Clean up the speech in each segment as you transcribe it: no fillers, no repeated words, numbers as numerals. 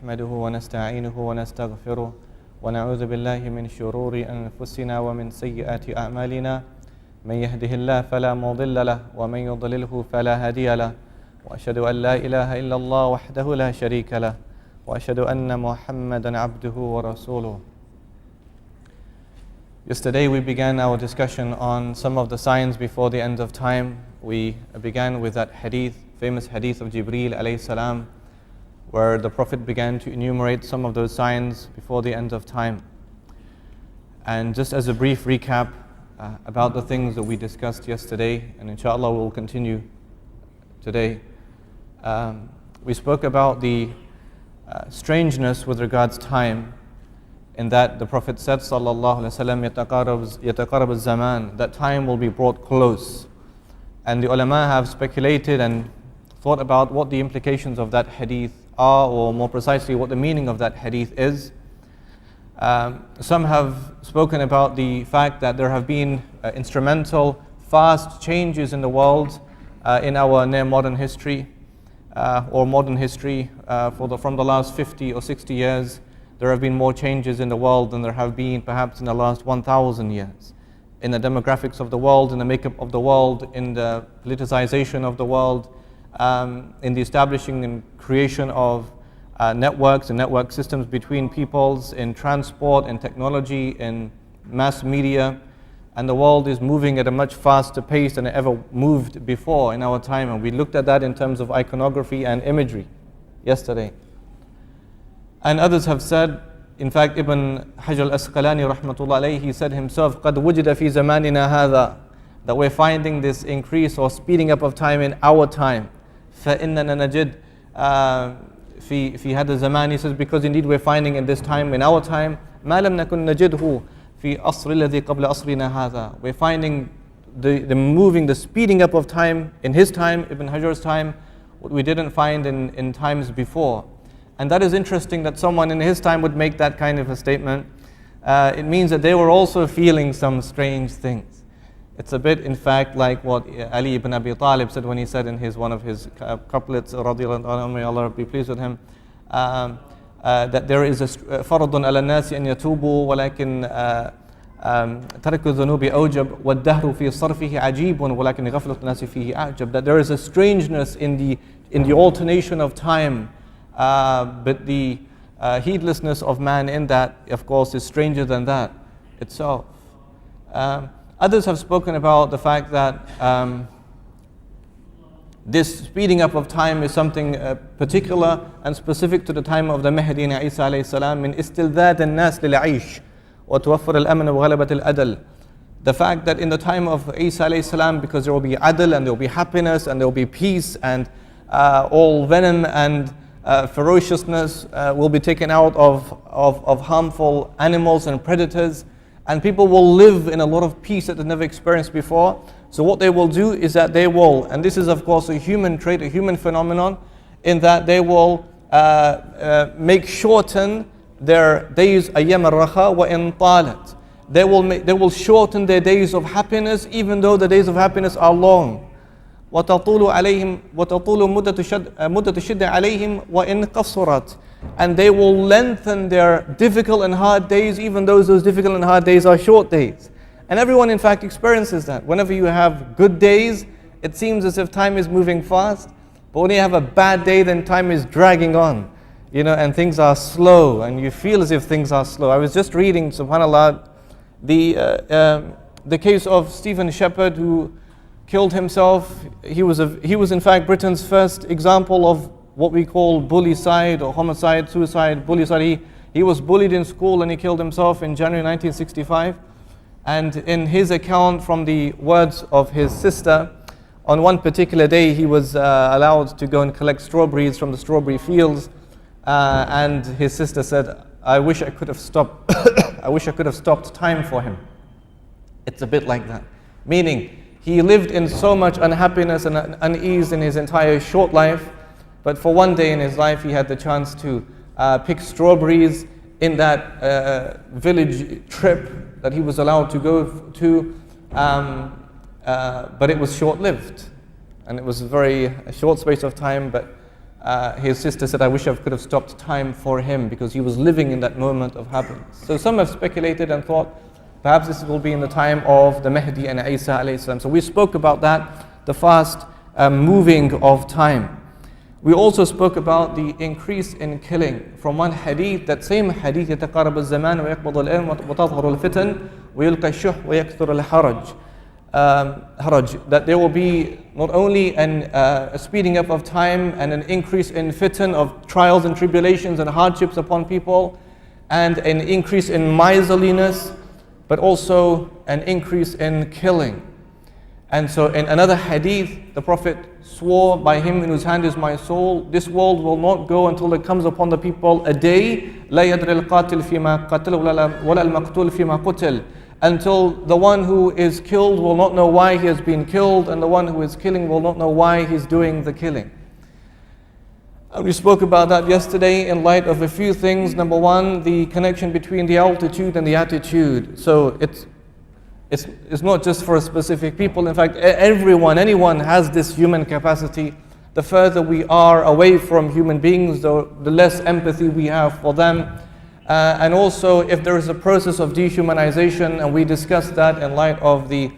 نحمده ونستعينه ونستغفره ونعوذ بالله من شرور أنفسنا ومن سيئات أعمالنا من يهده الله فلا مضل له ومن يضلله فلا هادي له وأشهد أن لا إله إلا الله وحده لا شريك له وأشهد أن محمدا عبده ورسوله. Yesterday we began our discussion on some of the signs before the end of time. We began with that hadith, famous hadith of Jibreel alayhi salam, where the Prophet began to enumerate some of those signs before the end of time. And just as a brief recap about the things that we discussed yesterday, and inshallah we'll continue today, we spoke about the strangeness with regards to time, in that the Prophet said sallallahu alaihi wasallam, yataqarab az-zaman, that time will be brought close. And the ulama have speculated and thought about what the implications of that hadith are, or more precisely what the meaning of that hadith is. Some have spoken about the fact that there have been instrumental, fast changes in the world in our near modern history, or modern history from the last 50 or 60 years. There have been more changes in the world than there have been perhaps in the last 1,000 years. In the demographics of the world, in the makeup of the world, in the politicization of the world, in the establishing and creation of networks and network systems between peoples, in transport, in technology, in mass media. And the world is moving at a much faster pace than it ever moved before in our time. And we looked at that in terms of iconography and imagery yesterday. And others have said, in fact, Ibn Hajar al-Asqalani rahmatullah alayhi, he said himself, قَدْ وُجِدَ فِي زَمَانِنَا هَذَا, that we're finding this increase or speeding up of time in our time. فَإِنَّنَا نَجِدْ في هذا الزمان, he says, because indeed we're finding in this time, in our time, مَا لَمْ نَكُنْ نَجِدْهُ في أصر الذي قبل أصرنا هذا. We're finding the speeding up of time in his time, Ibn Hajar's time, what we didn't find in times before. And that is interesting that someone in his time would make that kind of a statement. It means that they were also feeling some strange things. It's a bit, in fact, like what Ali ibn Abi Talib said when he said in one of his couplets, radiyallahu anhu, may Allah be pleased with him, that there is a فَرْضٌ عَلَى النَّاسِ أَنْ يَتُوبُوا وَلَكِنْ تَرْكُ الذُّنُوبِ أَوْجَبْ وَالدَّهْرُ فِي صَرْفِهِ عَجِيبٌ وَلَكِنْ غَفْلَةُ النَّاسِ فِيهِ أَعْجَبْ. That there is a strangeness in the alternation of time, but the heedlessness of man in that, of course, is stranger than that itself. Others have spoken about the fact that this speeding up of time is something particular and specific to the time of the Mahdi and Isa alayhi salam, min istilzad al-nas lil-aish wa tuwaffar al-amn wa ghalabat al-adl. The fact that in the time of Isa alayhi salam, because there will be adl and there will be happiness and there will be peace, and all venom and ferociousness will be taken out of harmful animals and predators, and people will live in a lot of peace that they've never experienced before. So what they will do is that they will, and this is of course a human trait, a human phenomenon, in that they will make shorten their days, ayyam al-raha wa in talat. They will shorten their days of happiness, even though the days of happiness are long. وَتَطُولُ مُدَّةُ الشِّدَّةِ عَلَيْهِمْ وَإِنْ قَصُرَتْ. And they will lengthen their difficult and hard days, even though those difficult and hard days are short days. And everyone in fact experiences that. Whenever you have good days, it seems as if time is moving fast. But when you have a bad day, then time is dragging on, and things are slow, and you feel as if things are slow. I was just reading, subhanAllah, the case of Stephen Shepherd, who killed himself. He was in fact Britain's first example of what we call bullycide or homicide, suicide, bullycide. He was bullied in school and he killed himself in January 1965. And in his account from the words of his sister, on one particular day he was allowed to go and collect strawberries from the strawberry fields, and his sister said, I wish I could have stopped I wish I could have stopped time for him. It's a bit like that. Meaning, he lived in so much unhappiness and unease in his entire short life, but for one day in his life he had the chance to pick strawberries in that village trip that he was allowed to go to, but it was short-lived, and it was a short space of time, but his sister said, I wish I could have stopped time for him because he was living in that moment of happiness. So some have speculated and thought perhaps this will be in the time of the Mahdi and Isa alayhi salam. So we spoke about that, the fast moving of time. We also spoke about the increase in killing. From one hadith, that same hadith, يتقارب الزمان ويقبض العلم وتظهر الفتن ويلقى الشح ويكثر الحرج. That there will be not only a speeding up of time and an increase in fitan of trials and tribulations and hardships upon people, and an increase in miserliness, but also an increase in killing. And so in another hadith, the Prophet swore, by him in whose hand is my soul, this world will not go until it comes upon the people a day, لا يدري القاتل فيما قتل ولا المقتول فيما قتل, until the one who is killed will not know why he has been killed, and the one who is killing will not know why he's doing the killing. And we spoke about that yesterday in light of a few things. Number one, the connection between the altitude and the attitude. So it's not just for specific people. In fact, anyone has this human capacity. The further we are away from human beings, the less empathy we have for them. And also, if there is a process of dehumanization, and we discussed that in light of the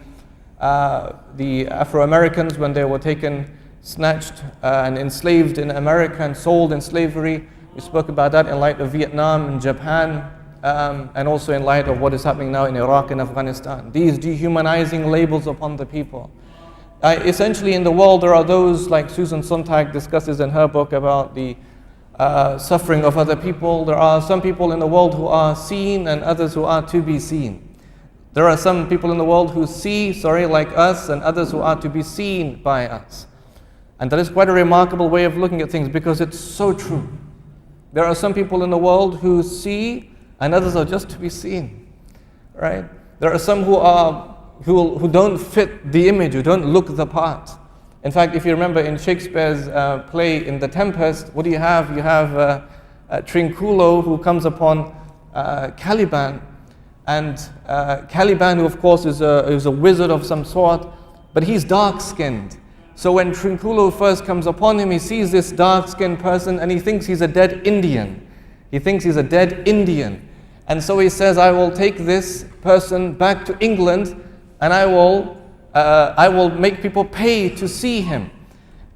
Afro-Americans when they were taken, snatched and enslaved in America and sold in slavery. We spoke about that in light of Vietnam and Japan, and also in light of what is happening now in Iraq and Afghanistan. These dehumanizing labels upon the people. Essentially in the world there are those, like Susan Sontag discusses in her book about the suffering of other people. There are some people in the world who are seen and others who are to be seen. There are some people in the world who see, like us, and others who are to be seen by us. And that is quite a remarkable way of looking at things, because it's so true. There are some people in the world who see and others are just to be seen, right? There are some who don't fit the image, who don't look the part. In fact, if you remember in Shakespeare's play in The Tempest, what do you have? You have Trinculo, who comes upon Caliban, and Caliban, who of course is a wizard of some sort, but he's dark-skinned. So when Trinculo first comes upon him, he sees this dark-skinned person and he thinks he's a dead Indian. He thinks he's a dead Indian. And so he says, I will take this person back to England and I will make people pay to see him.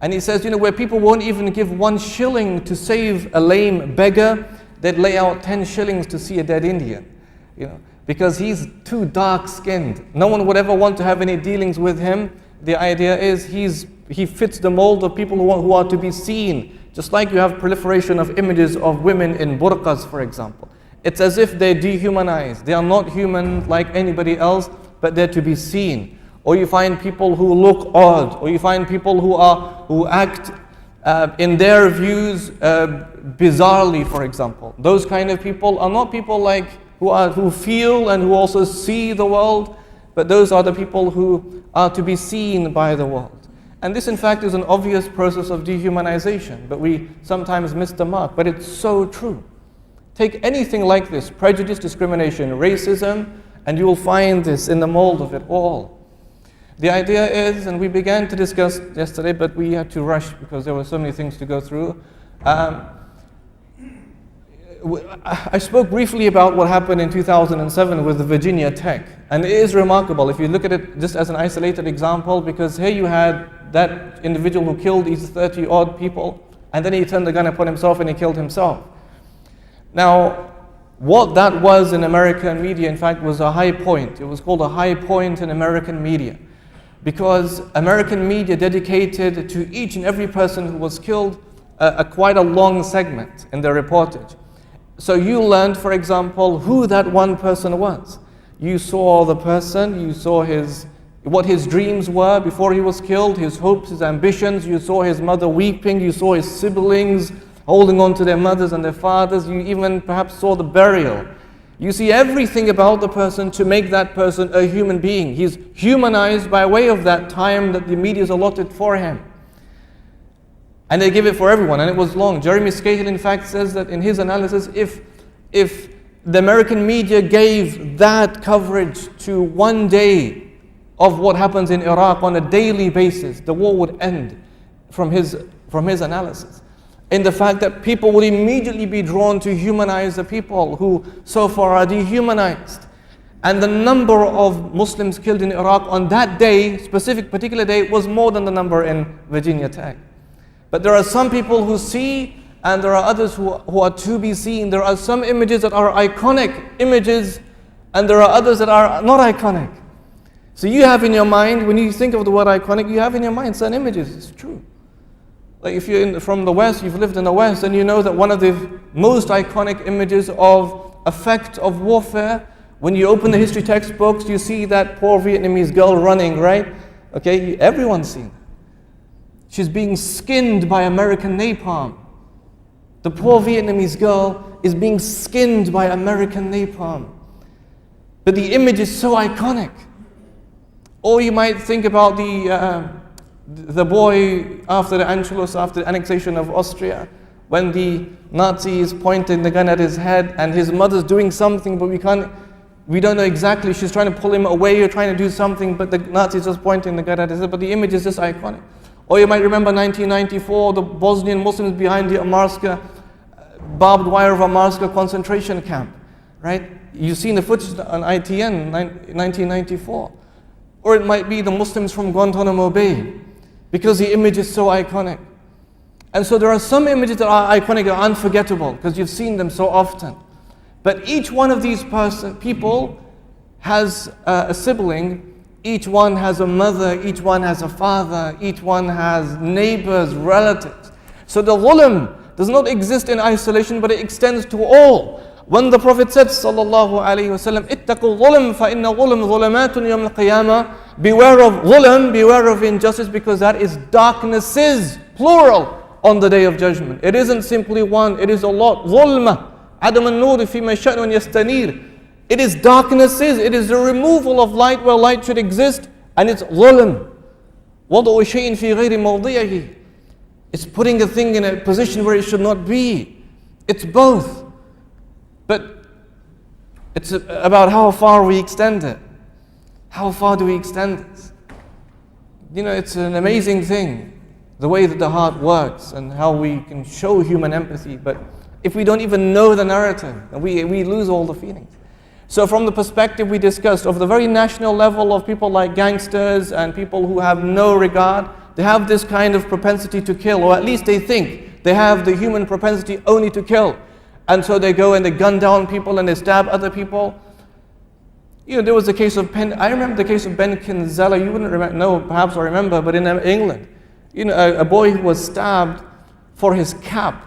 And he says, where people won't even give 1 shilling to save a lame beggar, they'd lay out 10 shillings to see a dead Indian. Because he's too dark-skinned. No one would ever want to have any dealings with him. The idea is he fits the mold of people who are to be seen. Just like you have proliferation of images of women in burqas, for example. It's as if they're dehumanized. They are not human like anybody else, but they're to be seen. Or you find people who look odd, or you find people who act in their views bizarrely, for example. Those kind of people are not people like who feel and who also see the world, but those are the people who are to be seen by the world. And this in fact is an obvious process of dehumanization, but we sometimes miss the mark. But it's so true. Take anything like this, prejudice, discrimination, racism, and you will find this in the mold of it all. The idea is, and we began to discuss yesterday, but we had to rush because there were so many things to go through. I spoke briefly about what happened in 2007 with the Virginia Tech. And it is remarkable if you look at it just as an isolated example, because here you had that individual who killed these 30 odd people, and then he turned the gun upon himself and he killed himself. Now, what that was in American media, in fact, was a high point. It was called a high point in American media, because American media dedicated to each and every person who was killed quite a long segment in their reportage. So you learned, for example, who that one person was. You saw the person, you saw what his dreams were before he was killed, his hopes, his ambitions. You saw his mother weeping, you saw his siblings holding on to their mothers and their fathers. You even perhaps saw the burial. You see everything about the person to make that person a human being. He's humanized by way of that time that the media is allotted for him. And they give it for everyone, and it was long. Jeremy Scahill, in fact, says that in his analysis, if the American media gave that coverage to 1 day of what happens in Iraq on a daily basis, the war would end from his analysis. in the fact that people would immediately be drawn to humanize the people who so far are dehumanized. And the number of Muslims killed in Iraq on that day, particular day, was more than the number in Virginia Tech. But there are some people who see, and there are others who are to be seen. There are some images that are iconic images, and there are others that are not iconic. So you have in your mind, when you think of the word iconic, you have in your mind certain images. It's true. Like if you're from the West, you've lived in the West, and you know that one of the most iconic images of effect of warfare, when you open the history textbooks, you see that poor Vietnamese girl running, right? Okay, everyone's seen it. She's being skinned by American napalm. The poor Vietnamese girl is being skinned by American napalm. But the image is so iconic. Or you might think about the boy after the Anschluss, after the annexation of Austria, when the Nazi is pointing the gun at his head and his mother's doing something, but we don't know exactly. She's trying to pull him away or trying to do something, but the Nazi is just pointing the gun at his head. But the image is just iconic. Or you might remember 1994, the Bosnian Muslims behind the Amarska, barbed wire of Amarska concentration camp, right? You've seen the footage on ITN, 1994. Or it might be the Muslims from Guantanamo Bay, because the image is so iconic. And so there are some images that are iconic, are unforgettable, because you've seen them so often. But each one of these people has a sibling, each one has a mother, each one has a father, each one has neighbors, relatives. So the dhulm does not exist in isolation, but it extends to all. When the Prophet said, sallallahu alayhi wa sallam, ittaqul dhulm fa inna dhulm dhulumatun yawm al-qiyamah, beware of dhulm, beware of injustice, because that is darknesses, plural, on the day of judgment. It isn't simply one, it is a lot. Dhulma, adam al-nur fi ma sha'nun yastanir. It is darknesses, it is the removal of light where light should exist, and it's dhulm. وَضَعُ شَيْءٍ فِي غَيْرِ مَوْضِعِهِ. It's putting a thing in a position where it should not be. It's both. But it's about how far we extend it. How far do we extend it? You know, it's an amazing thing, the way that the heart works and how we can show human empathy. But if we don't even know the narrative, we lose all the feelings. So from the perspective we discussed of the very national level of people like gangsters and people who have no regard, they have this kind of propensity to kill, or at least they think they have the human propensity only to kill. And so they go and they gun down people and they stab other people. You know, there was the case of I remember the case of Ben Kinzela. You wouldn't remember, no, perhaps I remember, but in England, you know, a boy who was stabbed for his cap,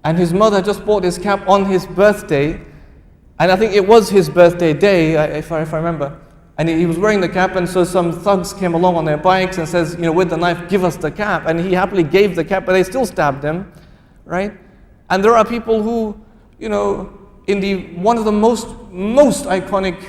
and his mother just bought his cap on his birthday, and I think it was his birthday day, if I remember. And he was wearing the cap, and so some thugs came along on their bikes and says, you know, with the knife, give us the cap. And he happily gave the cap, but they still stabbed him, right? And there are people who, you know, in one of the most iconic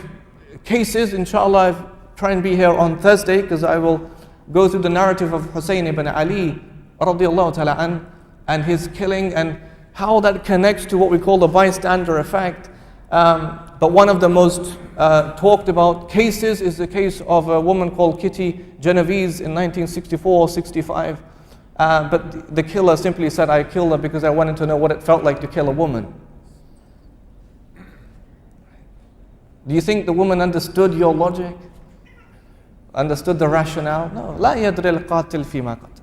cases, inshallah, I try and be here on Thursday, because I will go through the narrative of Hussein ibn Ali, radiallahu ta'ala an, and his killing, and how that connects to what we call the bystander effect. But one of the most talked about cases is the case of a woman called Kitty Genovese in 1964-65. But the killer simply said, I killed her because I wanted to know what it felt like to kill a woman. Do you think the woman understood your logic? Understood the rationale? No. لا يدري القاتل فيما قتل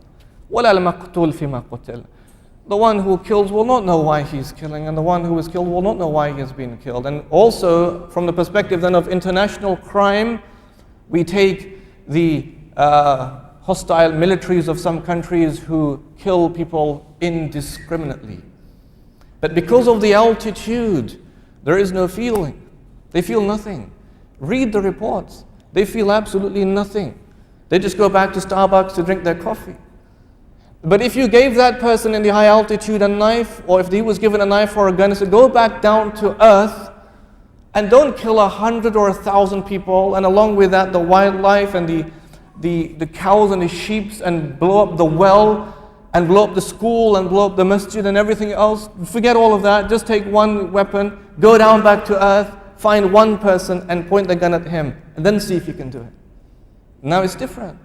ولا المقتول فيما قتل. The one who kills will not know why he's killing, and the one who is killed will not know why he has been killed. And also, from the perspective then of international crime, we take the hostile militaries of some countries who kill people indiscriminately. But because of the altitude, there is no feeling. They feel nothing. Read the reports. They feel absolutely nothing. They just go back to Starbucks to drink their coffee. But if you gave that person in the high altitude a knife, or if he was given a knife or a gun, and said, go back down to earth and don't kill 100 or 1,000 people, and along with that the wildlife and the cows and the sheep, and blow up the well and blow up the school and blow up the masjid and everything else, forget all of that, just take one weapon, go down back to earth, find one person and point the gun at him, and then see if you can do it. Now it's different.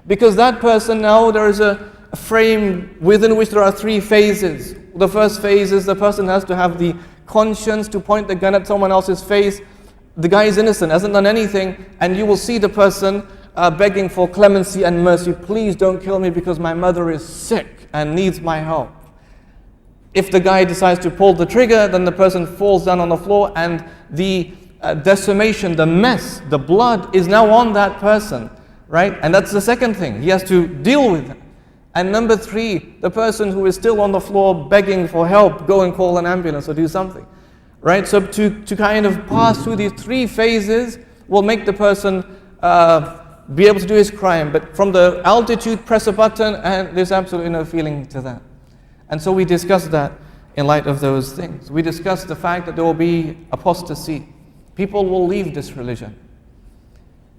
Because that person now, there is a frame within which there are three phases. The first phase is the person has to have the conscience to point the gun at someone else's face. The guy is innocent, hasn't done anything, and you will see the person begging for clemency and mercy. Please don't kill me because my mother is sick and needs my help. If the guy decides to pull the trigger, then the person falls down on the floor, and the decimation, the mess, the blood is now on that person, right? And that's the second thing. He has to deal with it. And number three, the person who is still on the floor begging for help, go and call an ambulance or do something, right? So to kind of pass through these three phases will make the person be able to do his crime. But from the altitude, press a button, and there's absolutely no feeling to that. And so we discussed that in light of those things. We discussed the fact that there will be apostasy. People will leave this religion.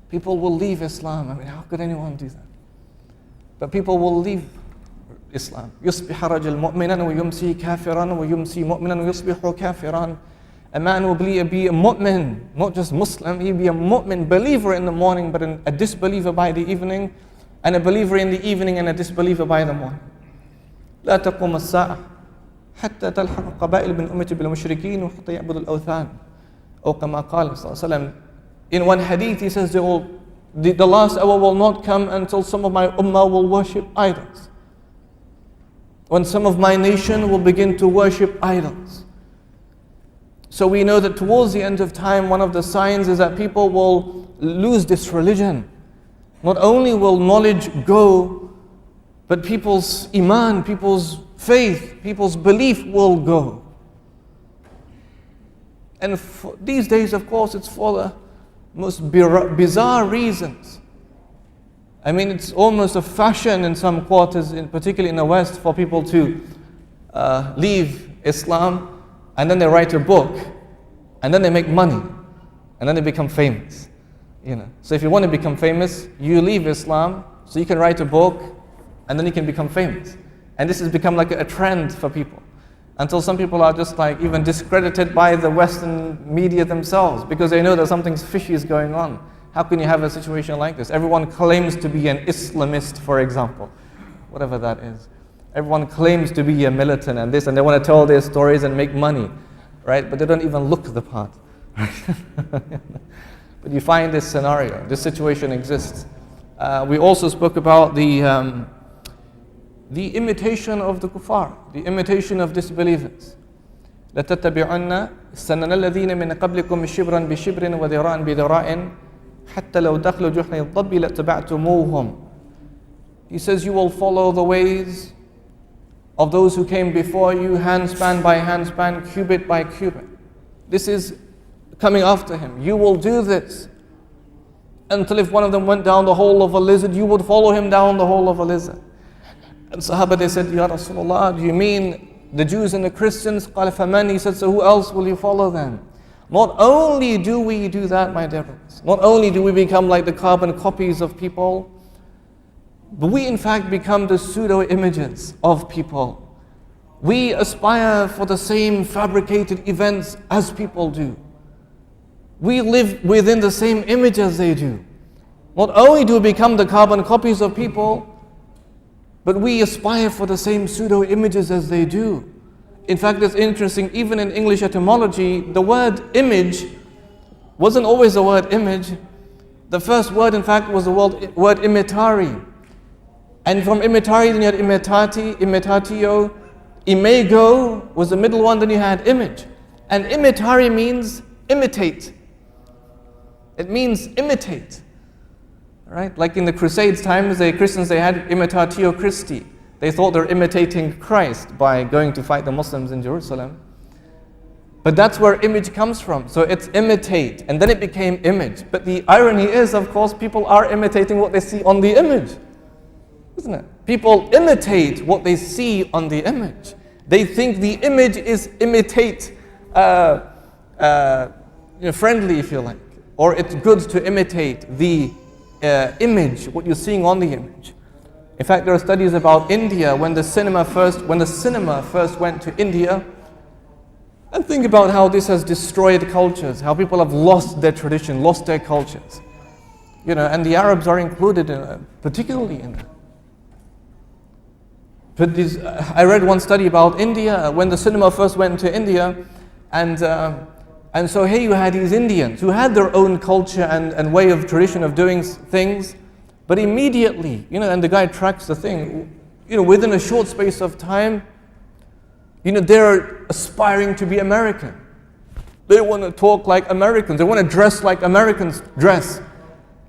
People will leave Islam. I mean, how could anyone do that? But people will leave Islam. يصبح رجل مؤمنا ويمسي كافرا ويمسي مؤمنا ويصبح كافرا. A man will be a mu'min, not just Muslim, he'll be a mu'min, believer in the morning, but a disbeliever by the evening, and a believer in the evening and a disbeliever by the morning. لا تقوم الساعة حتى تلحق قبائل من أمتي بالمشركين وحتى يعبدوا الأوثان. أو كما قال صلى الله عليه وسلم. In one hadith he says the last hour will not come until some of my ummah will worship idols. When some of my nation will begin to worship idols. So we know that towards the end of time, one of the signs is that people will lose this religion. Not only will knowledge go, but people's iman, people's faith, people's belief will go. And these days, of course, it's for the most bizarre reasons. I mean, it's almost a fashion in some quarters, particularly in the West, for people to leave Islam, and then they write a book, and then they make money, and then they become famous. So if you want to become famous, you leave Islam, so you can write a book, and then you can become famous. And this has become like a trend for people. Until some people are just like even discredited by the Western media themselves because they know that something fishy is going on. How can you have a situation like this? Everyone claims to be an Islamist, for example, whatever that is. Everyone claims to be a militant and this, and they want to tell their stories and make money, right? But they don't even look the part. Right? But you find this scenario, this situation exists. We also spoke about the imitation of the kuffar, the imitation of disbelievers. لَتَتَّبِعُنَّ سَنَنَ الَّذِينَ مِنْ قَبْلِكُمْ شِبْرًا بِشِبْرٍ وَذِرَاءً بِذِرَاءٍ حَتَّى لَوْ دَخْلُوا جُحْرِ الضَّبِّ لَاتَّبَعْتُمُوهُمْ. He says you will follow the ways of those who came before you, handspan by handspan, cubit by cubit. This is coming after him. You will do this until if one of them went down the hole of a lizard, you would follow him down the hole of a lizard. And Sahaba, they said, Ya Rasulullah, do you mean the Jews and the Christians? قال فمن? He said, so who else will you follow then? Not only do we do that, my dear brothers, not only do we become like the carbon copies of people, but we in fact become the pseudo images of people. We aspire for the same fabricated events as people do. We live within the same image as they do. Not only do we become the carbon copies of people, but we aspire for the same pseudo images as they do. In fact, it's interesting, even in English etymology, the word image wasn't always the word image. The first word, in fact, was the word imitari. And from imitari, then you had imitati, imitatio, imego was the middle one, then you had image. And imitari means imitate. It means imitate. Right? Like in the Crusades times, the Christians, they had imitatio Christi. They thought they're imitating Christ by going to fight the Muslims in Jerusalem. But that's where image comes from. So it's imitate, and then it became image. But the irony is, of course, people are imitating what they see on the image. Isn't it? People imitate what they see on the image. They think the image is imitate, friendly, if you like. Or it's good to imitate the image, what you're seeing on the image. In fact, there are studies about India when the cinema first went to India, and think about how this has destroyed cultures, how people have lost their tradition, lost their cultures. And the Arabs are included particularly in that. But I read one study about India, when the cinema first went to India, and so here you had these Indians who had their own culture and way of tradition of doing things, but immediately, and the guy tracks the thing, within a short space of time, they're aspiring to be American. They want to talk like Americans. They want to dress like Americans dress.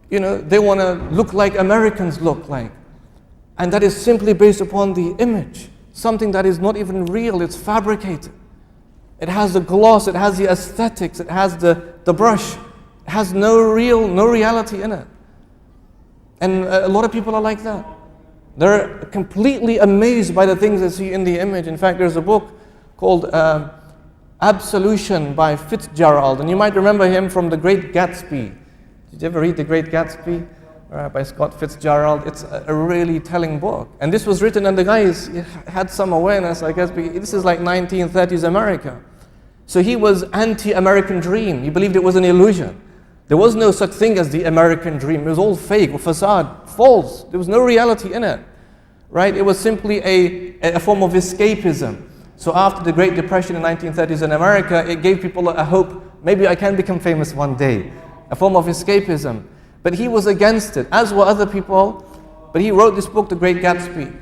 They want to look like Americans look like. And that is simply based upon the image. Something that is not even real, it's fabricated. It has the gloss, it has the aesthetics, it has the brush. It has no reality in it. And a lot of people are like that. They're completely amazed by the things they see in the image. In fact, there's a book called Absolution by Fitzgerald. And you might remember him from The Great Gatsby. Did you ever read The Great Gatsby? By Scott Fitzgerald. It's a really telling book. And this was written, and the guy had some awareness, I guess, this is like 1930s America. So he was anti-American dream. He believed it was an illusion. There was no such thing as the American dream. It was all fake or facade, false. There was no reality in it, right? It was simply a form of escapism. So after the Great Depression in 1930s in America, it gave people a hope, maybe I can become famous one day. A form of escapism. But he was against it, as were other people. But he wrote this book, The Great Gatsby,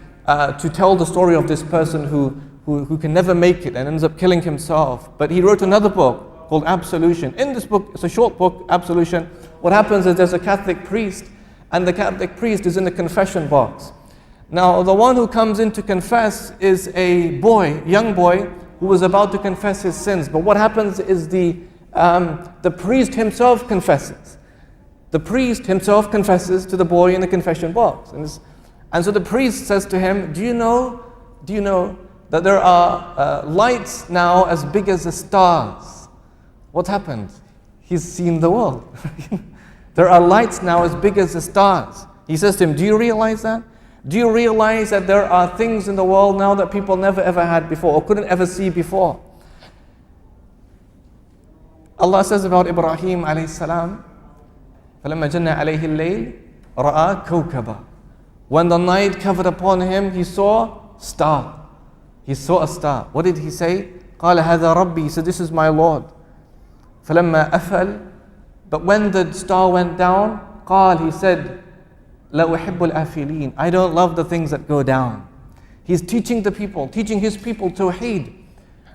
to tell the story of this person who can never make it and ends up killing himself. But he wrote another book called Absolution. In this book, it's a short book, Absolution. What happens is there's a Catholic priest, and the Catholic priest is in the confession box. Now, the one who comes in to confess is a young boy, who was about to confess his sins. But what happens is the priest himself confesses. The priest himself confesses to the boy in the confession box. And so the priest says to him, do you know that there are lights now as big as the stars? What happened? He's seen the world. There are lights now as big as the stars. He says to him, do you realize that? Do you realize that there are things in the world now that people never ever had before or couldn't ever see before? Allah says about Ibrahim alayhi salam, فَلَمَّا جَنَّ عَلَيْهِ اللَّيْلِ رَأَى كَوْكَبًا. When the night covered upon him, he saw star. He saw a star. What did he say? قَالَ هَذَا رَبِّي. He said, this is my Lord. فَلَمَّا أَفَلْ. But when the star went down, قال, he said, لَا أُحِبُّ الْآفِلِينَ. I don't love the things that go down. He's teaching the people, teaching his people Tawheed,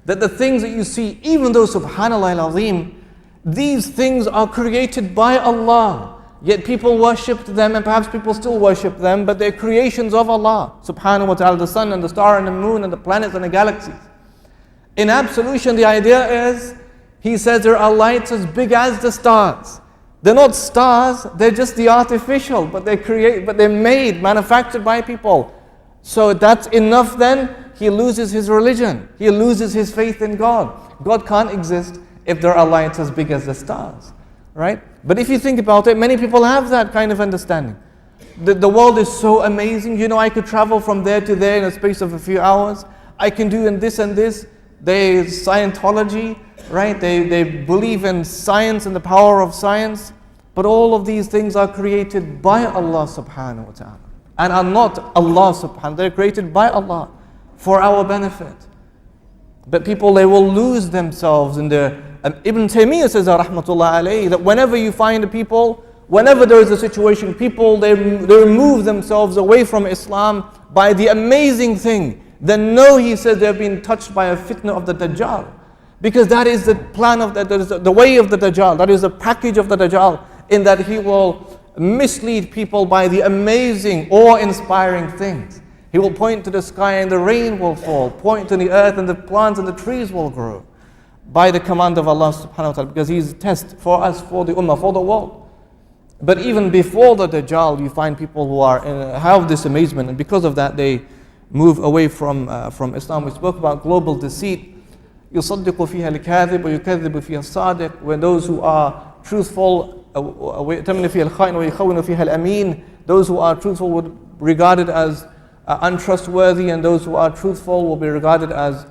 that the things that you see, even though subhanallah al-azim, these things are created by Allah, yet people worshipped them, and perhaps people still worship them, but they're creations of Allah subhanahu wa ta'ala, the sun and the star and the moon and the planets and the galaxies. In Absolution, the idea is, he says there are lights as big as the stars. They're not stars, they're just the artificial, but they're made, manufactured by people. So that's enough then, he loses his religion, he loses his faith in God. God can't exist if there are lights as big as the stars, right? But if you think about it, many people have that kind of understanding. The world is so amazing, I could travel from there to there in a space of a few hours. I can do this and this. There's Scientology, right? They believe in science and the power of science. But all of these things are created by Allah subhanahu wa ta'ala. And are not Allah subhanahu wa ta'ala. They're created by Allah for our benefit. But people, they will lose themselves in their... Ibn Taymiyyah says, rahmatullah alayhi, that whenever you find people, whenever there is a situation, people, they remove themselves away from Islam by the amazing thing. Then know, he says, they've been touched by a fitna of the Dajjal. Because that is the plan of the way of the Dajjal. That is the package of the Dajjal, in that he will mislead people by the amazing, awe-inspiring things. He will point to the sky and the rain will fall, point to the earth and the plants and the trees will grow, by the command of Allah subhanahu wa ta'ala, because He is a test for us, for the ummah, for the world. But even before the Dajjal, you find people who have this amazement, and because of that they move away from Islam. We spoke about global deceit. يُصَدِّقُ فِيهَا الْكَاذِبُ وَيُكَذِّبُ فِيهَا الصَّادِقُ. When those who are truthful, وَيَأْتَمِنُ فِيهَا الْخَائِنُ وَيُخَوِّنُ فِيهَا الْأَمِينَ. Those who are truthful would be regarded as untrustworthy, and those who are truthful will be regarded as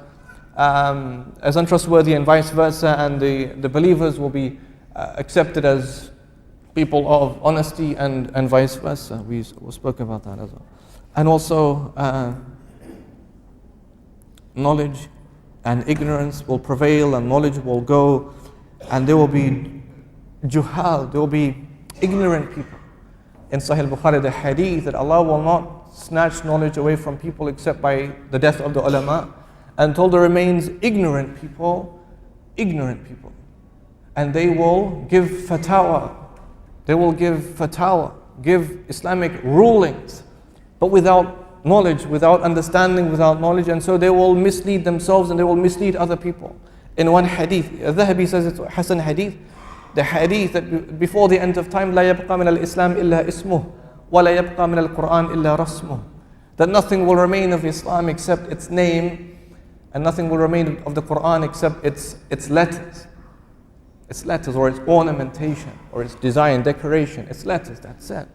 untrustworthy, and vice versa, and the believers will be accepted as people of honesty, and vice versa. We spoke about that as well. And also knowledge and ignorance will prevail and knowledge will go, and there will be juhal, there will be ignorant people. In Sahih Bukhari, the hadith that Allah will not snatch knowledge away from people except by the death of the ulama, until there remains ignorant people, and they will give fatwa, give Islamic rulings, but without knowledge, without understanding, without knowledge, and so they will mislead themselves and they will mislead other people. In one hadith, Dhahabi says it's Hasan hadith, the hadith that before the end of time, لا يبقى من الإسلام إلا اسمه ولا يبقى من القرآن إلا رسمه, that nothing will remain of Islam except its name, and nothing will remain of the Quran except its letters. Its letters, or its ornamentation, or its design, decoration, its letters, that's it.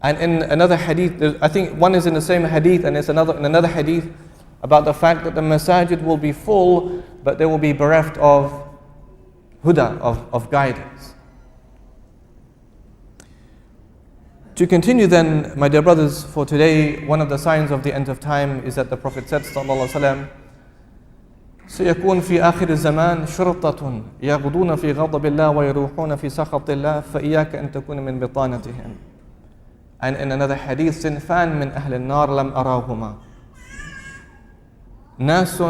And in another hadith, I think one is in the same hadith, and it's in another hadith about the fact that the masajid will be full, but they will be bereft of huda, of guidance. To continue then, my dear brothers, for today, one of the signs of the end of time is that the Prophet said, sallallahu alaihi wasallam, سيكون في آخر الزمان شرطة يغدون في غضب الله ويروحون في سخط الله فإياك أن تكون من بطانتهم. And in another hadith, صنفان من أهل النار لم أراهما, ناس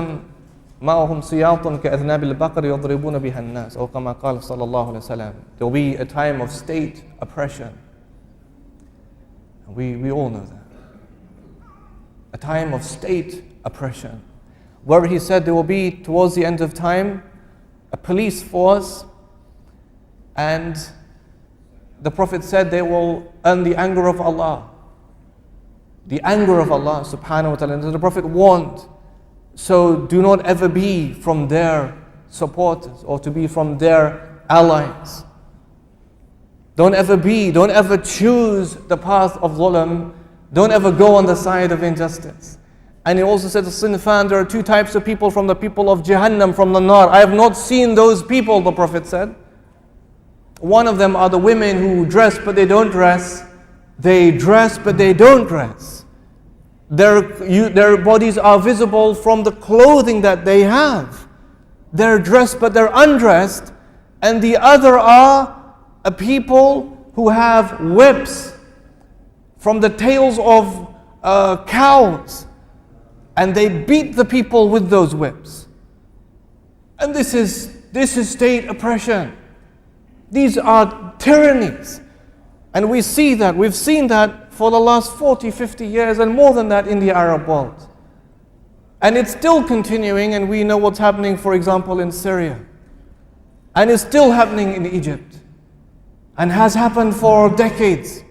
معهم سياط كأذناب البقر يضربون بها الناس, أو كما قال صلى الله عليه وسلم. There will be a time of state oppression. We all know that. A time of state oppression, where he said there will be, towards the end of time, a police force, and the Prophet said they will earn the anger of Allah. The anger of Allah subhanahu wa ta'ala. And the Prophet warned, so do not ever be from their supporters or to be from their allies. Don't ever choose the path of dhulam. Don't ever go on the side of injustice. And he also said, Sinfan, there are two types of people from the people of Jahannam, from the Nar. I have not seen those people, the Prophet said. One of them are the women who dress but they don't dress. They dress but they don't dress. Their bodies are visible from the clothing that they have. They're dressed but they're undressed. And the other are a people who have whips from the tails of cows. And they beat the people with those whips. And this is state oppression. These are tyrannies. And we see that, we've seen that for the last 40, 50 years and more than that in the Arab world. And it's still continuing, and we know what's happening, for example, in Syria. And it's still happening in Egypt. And has happened for decades.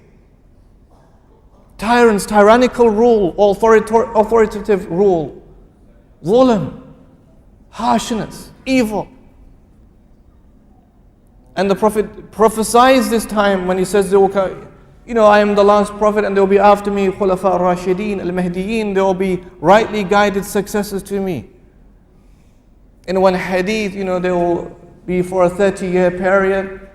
Tyrants, tyrannical rule, authoritative rule, dhulam, harshness, evil. And the Prophet prophesies this time when he says, I am the last Prophet and there will be after me Khulafa al-Rashideen, al-Mahdiyin, there will be rightly guided successors to me. In one hadith, there will be for a 30-year period.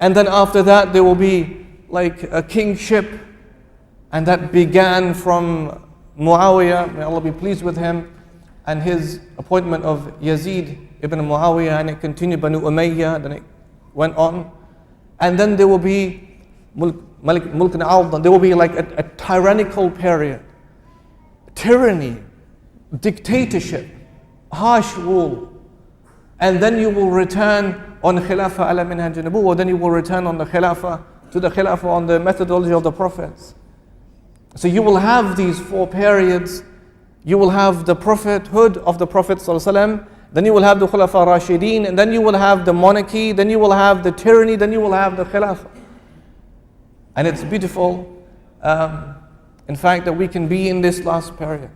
And then after that, there will be like a kingship. And that began from Muawiyah, may Allah be pleased with him, and his appointment of Yazid ibn Muawiyah, and it continued Banu Umayyah, then it went on. And then there will be Mulk al-Awd, there will be like a tyrannical period, tyranny, dictatorship, harsh rule. And then you will return on Khilafah ala minhaj an-nubuwwah, then you will return on the Khilafah, to the Khilafah on the methodology of the Prophets. So you will have these four periods. You will have the prophethood of the Prophet ﷺ, then you will have the Khulafa Rashideen, and then you will have the monarchy, then you will have the tyranny, then you will have the Khilafah. And it's beautiful, in fact, that we can be in this last period.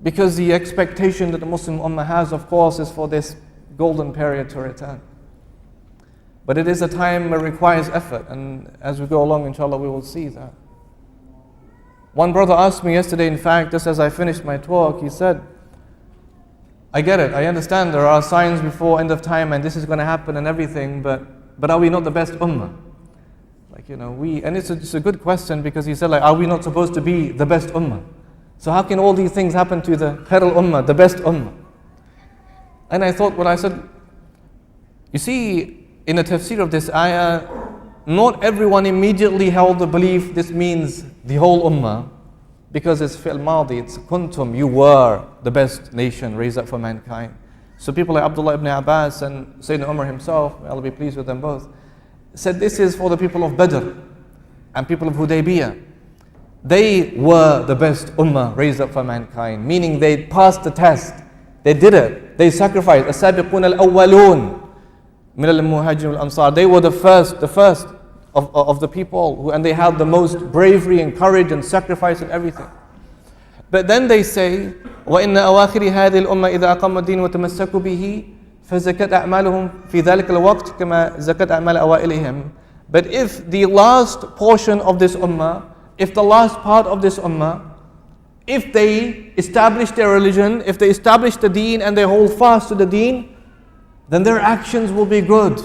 Because the expectation that the Muslim Ummah has, of course, is for this golden period to return. But it is a time that requires effort, and as we go along, inshallah, we will see that. One brother asked me yesterday, in fact, just as I finished my talk, he said, I get it, I understand there are signs before end of time and this is going to happen and everything, but are we not the best ummah? And it's a good question, because he said, are we not supposed to be the best ummah? So how can all these things happen to the Khairul Ummah, the best Ummah? And I thought, well, I said, you see, in the tafsir of this ayah, not everyone immediately held the belief this means the whole Ummah, because it's fi'l madi, it's kuntum, you were the best nation raised up for mankind. So people like Abdullah ibn Abbas and Sayyidina Umar himself, may Allah be pleased with them both, said this is for the people of Badr and people of Hudaybiyah. They were the best ummah raised up for mankind, meaning they passed the test. They did it. They sacrificed. As-sabiqun al-awwalun min al-muhajirin wal-ansar. They were the first of the people, and they had the most bravery and courage and sacrifice and everything. But then they say, وَإِنَّ أَوَاخِرِ هَذِهِ الْأُمَّةِ إِذَا أَقَامُوا الدِّينَ وَتَمَسَّكُوا بِهِ فَزَكَتْ أَعْمَالُهُمْ فِي ذَلِكَ الْوَقْتِ كَمَا زَكَتْ أَعْمَالَ أَوَائِلِهِمْ. But if the last portion of this ummah, if the last part of this ummah, if they establish their religion, if they establish the deen and they hold fast to the deen, then their actions will be good.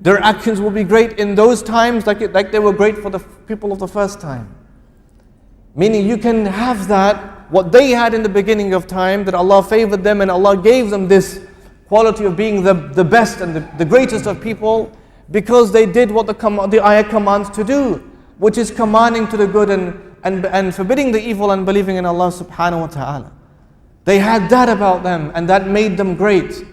Their actions will be great in those times like they were great for the people of the first time. Meaning you can have that, what they had in the beginning of time, that Allah favored them and Allah gave them this quality of being the best and the greatest of people, because they did what the ayah commands to do, which is commanding to the good and forbidding the evil and believing in Allah subhanahu wa ta'ala. They had that about them and that made them great.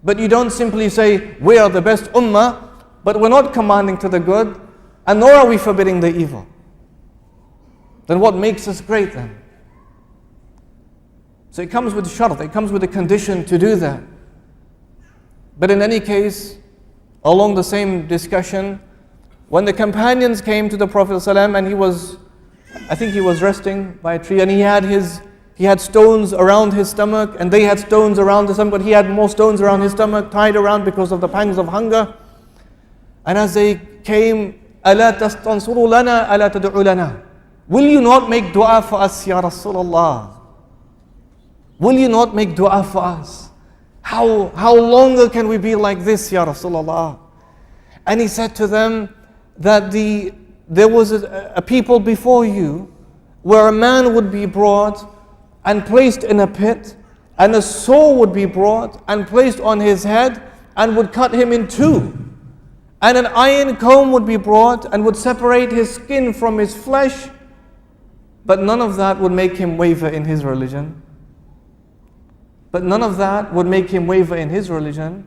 But you don't simply say, we are the best ummah, but we're not commanding to the good, and nor are we forbidding the evil. Then what makes us great then? So it comes with shart, it comes with a condition to do that. But in any case, along the same discussion, when the companions came to the Prophet ﷺ and I think he was resting by a tree, and he had stones around his stomach, and they had stones around his stomach, but he had more stones around his stomach, tied around because of the pangs of hunger. And as they came, أَلَا تَسْتَنْصُرُوا لَنَا أَلَا تَدْعُوا لَنَا. Will you not make dua for us, Ya Rasulullah? Will you not make dua for us? How longer can we be like this, Ya Rasulullah? And he said to them that there was a people before you where a man would be brought and placed in a pit, and a saw would be brought and placed on his head and would cut him in two. And an iron comb would be brought and would separate his skin from his flesh, but none of that would make him waver in his religion. But none of that would make him waver in his religion.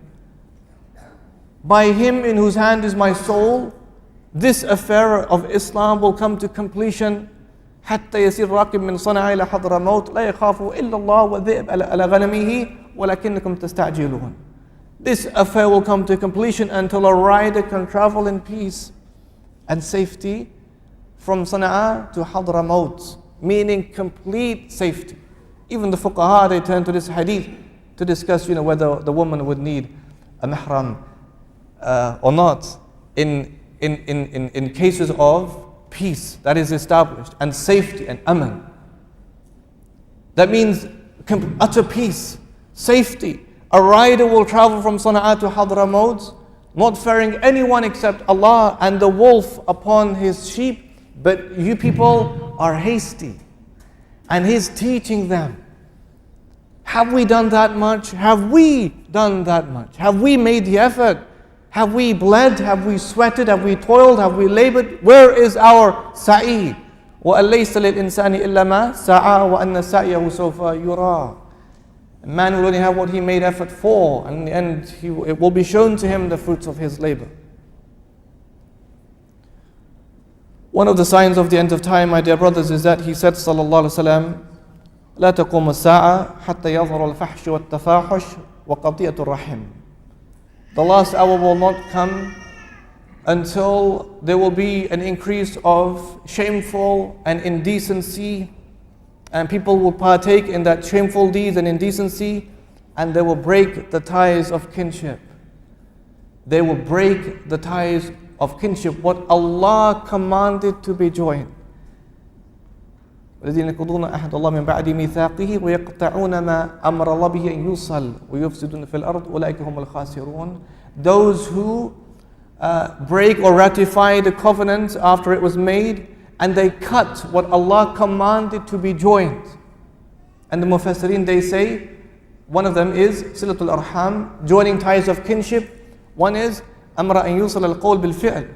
By him in whose hand is my soul, this affair of Islam will come to completion. حتى يسير راكب من صنعاء إلى حضرموت لا يخاف إلا الله وذئب على غنمه ولكنكم تستعجلون. This affair will come to completion until a rider can travel in peace and safety from Sana'a to Hadramaut, meaning complete safety. Even the fuqaha, they turn to this hadith to discuss, whether the woman would need a mahram or not in cases of peace that is established and safety and aman. That means utter peace, safety. A rider will travel from Sana'a to Hadramaut, not fearing anyone except Allah and the wolf upon his sheep. But you people are hasty, and he's teaching them. Have we done that much? Have we done that much? Have we made the effort? Have we bled? Have we sweated? Have we toiled? Have we labored? Where is our sa'i? وَأَلَّيْسَ لِلْإِنسَانِ إِلَّا مَا سَعَى وَأَنَّ سَعْيَهُ سَوْفَ يُرَى. A man will only have what he made effort for, and in the end it will be shown to him the fruits of his labor. One of the signs of the end of time, my dear brothers, is that he said, sallallahu alaihi wasallam, لا تقوم الساعة حتى يظهر الفحش والتفاحش وقطيعة الرحم. The last hour will not come until there will be an increase of shameful and indecency, and people will partake in that shameful deeds and indecency, and they will break the ties of kinship. They will break the ties of kinship, what Allah commanded to be joined. الذين ينقضون عهد الله من بعد ميثاقه ويقطعون ما أمر الله به أن يوصل ويفسدون في الأرض أولئك هم الخاسرون. Those who break or ratify the covenant after it was made, and they cut what Allah commanded to be joined. And the Mufassirin, they say, one of them is Silatul Arham, joining ties of kinship. One is Amra an yusal al-qawl bil-fi'l,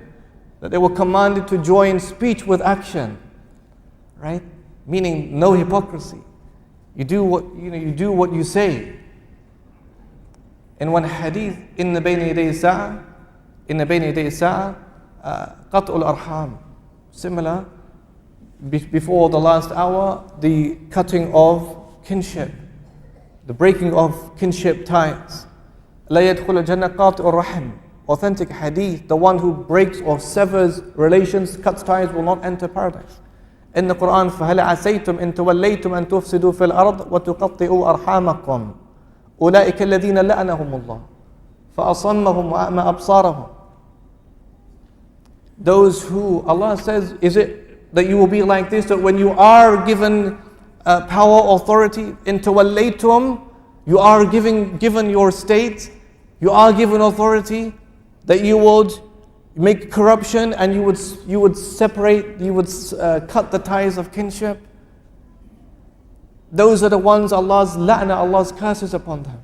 that they were commanded to join speech with action, right? Meaning no hypocrisy. You do what you say. In one hadith, in the bayna yaday sa'a, qat'ul arham. Similar, before the last hour, the cutting of kinship, the breaking of kinship ties. La yadkhul al-jannah qati'ur rahim. Authentic hadith, the one who breaks or severs relations, cuts ties, will not enter paradise. In the Quran, فَهَلْ عَسَيْتُمْ إِن تَوَلَّيْتُمْ أَن تُفْسِدُوا فِي الْأَرْضِ وَتُقَطِّعُوا أَرْحَامَكُمْ أُولَٰئِكَ الَّذِينَ لَعَنَهُمُ اللَّهُ فَأَصَمَّهُمْ وَأَعْمَى أَبْصَارَهُم. Those who, Allah says, is it that you will be like this, that when you are given power, authority, in تَوَلَّيْتُمْ, you are given your state, you are given authority, that you would make corruption and you would separate, you would cut the ties of kinship. Those are the ones Allah's la'na, Allah's curses upon them.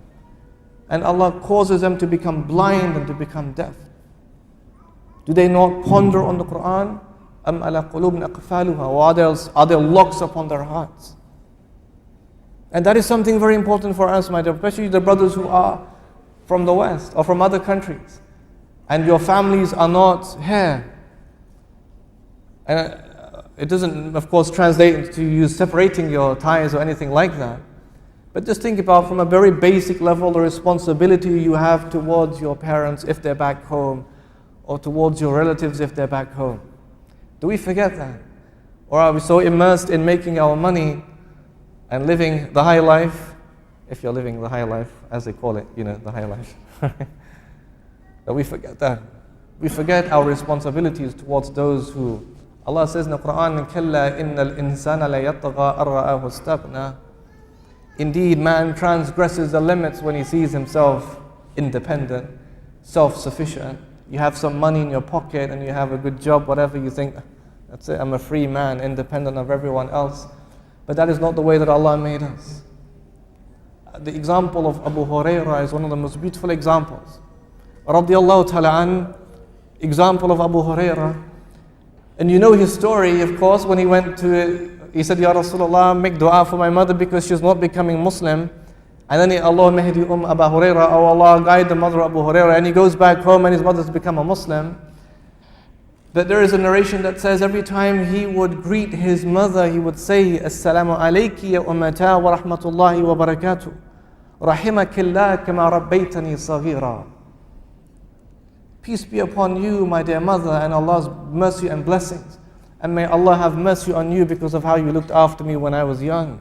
And Allah causes them to become blind and to become deaf. Do they not ponder on the Quran? أَمْ عَلَى قُلُوبٍ أَقْفَالُهَا, or are there locks upon their hearts? And that is something very important for us, my dear, especially the brothers who are from the West or from other countries, and your families are not here. And it doesn't, of course, translate to you separating your ties or anything like that. But just think about, from a very basic level, the responsibility you have towards your parents if they're back home, or towards your relatives if they're back home. Do we forget that? Or are we so immersed in making our money and living the high life, if you're living the high life, as they call it, the high life, that we forget that. We forget our responsibilities towards those who, Allah says in the Quran, كَلَّا إِنَّ الْإِنسَانَ لَيَطْغَى أَرَّآهُ اسْتَغْنَى. Indeed, man transgresses the limits when he sees himself independent, self-sufficient. You have some money in your pocket and you have a good job, whatever, you think, that's it, I'm a free man, independent of everyone else. But that is not the way that Allah made us. The example of Abu Hurairah is one of the most beautiful examples. Radiallahu ta'ala an, example of Abu Hurairah. And you know his story, of course, when he said, Ya Rasulullah, make dua for my mother because she's not becoming Muslim. And then Allah mahdi Abu Hurairah, oh Allah, guide the mother of Abu Hurairah. And he goes back home and his mother's become a Muslim. But there is a narration that says every time he would greet his mother, he would say, Assalamu alayki ya ummata wa rahmatullahi wa barakatuh. Rahimakillah kama rabbaytani saghira. Peace be upon you, my dear mother, and Allah's mercy and blessings. And may Allah have mercy on you because of how you looked after me when I was young.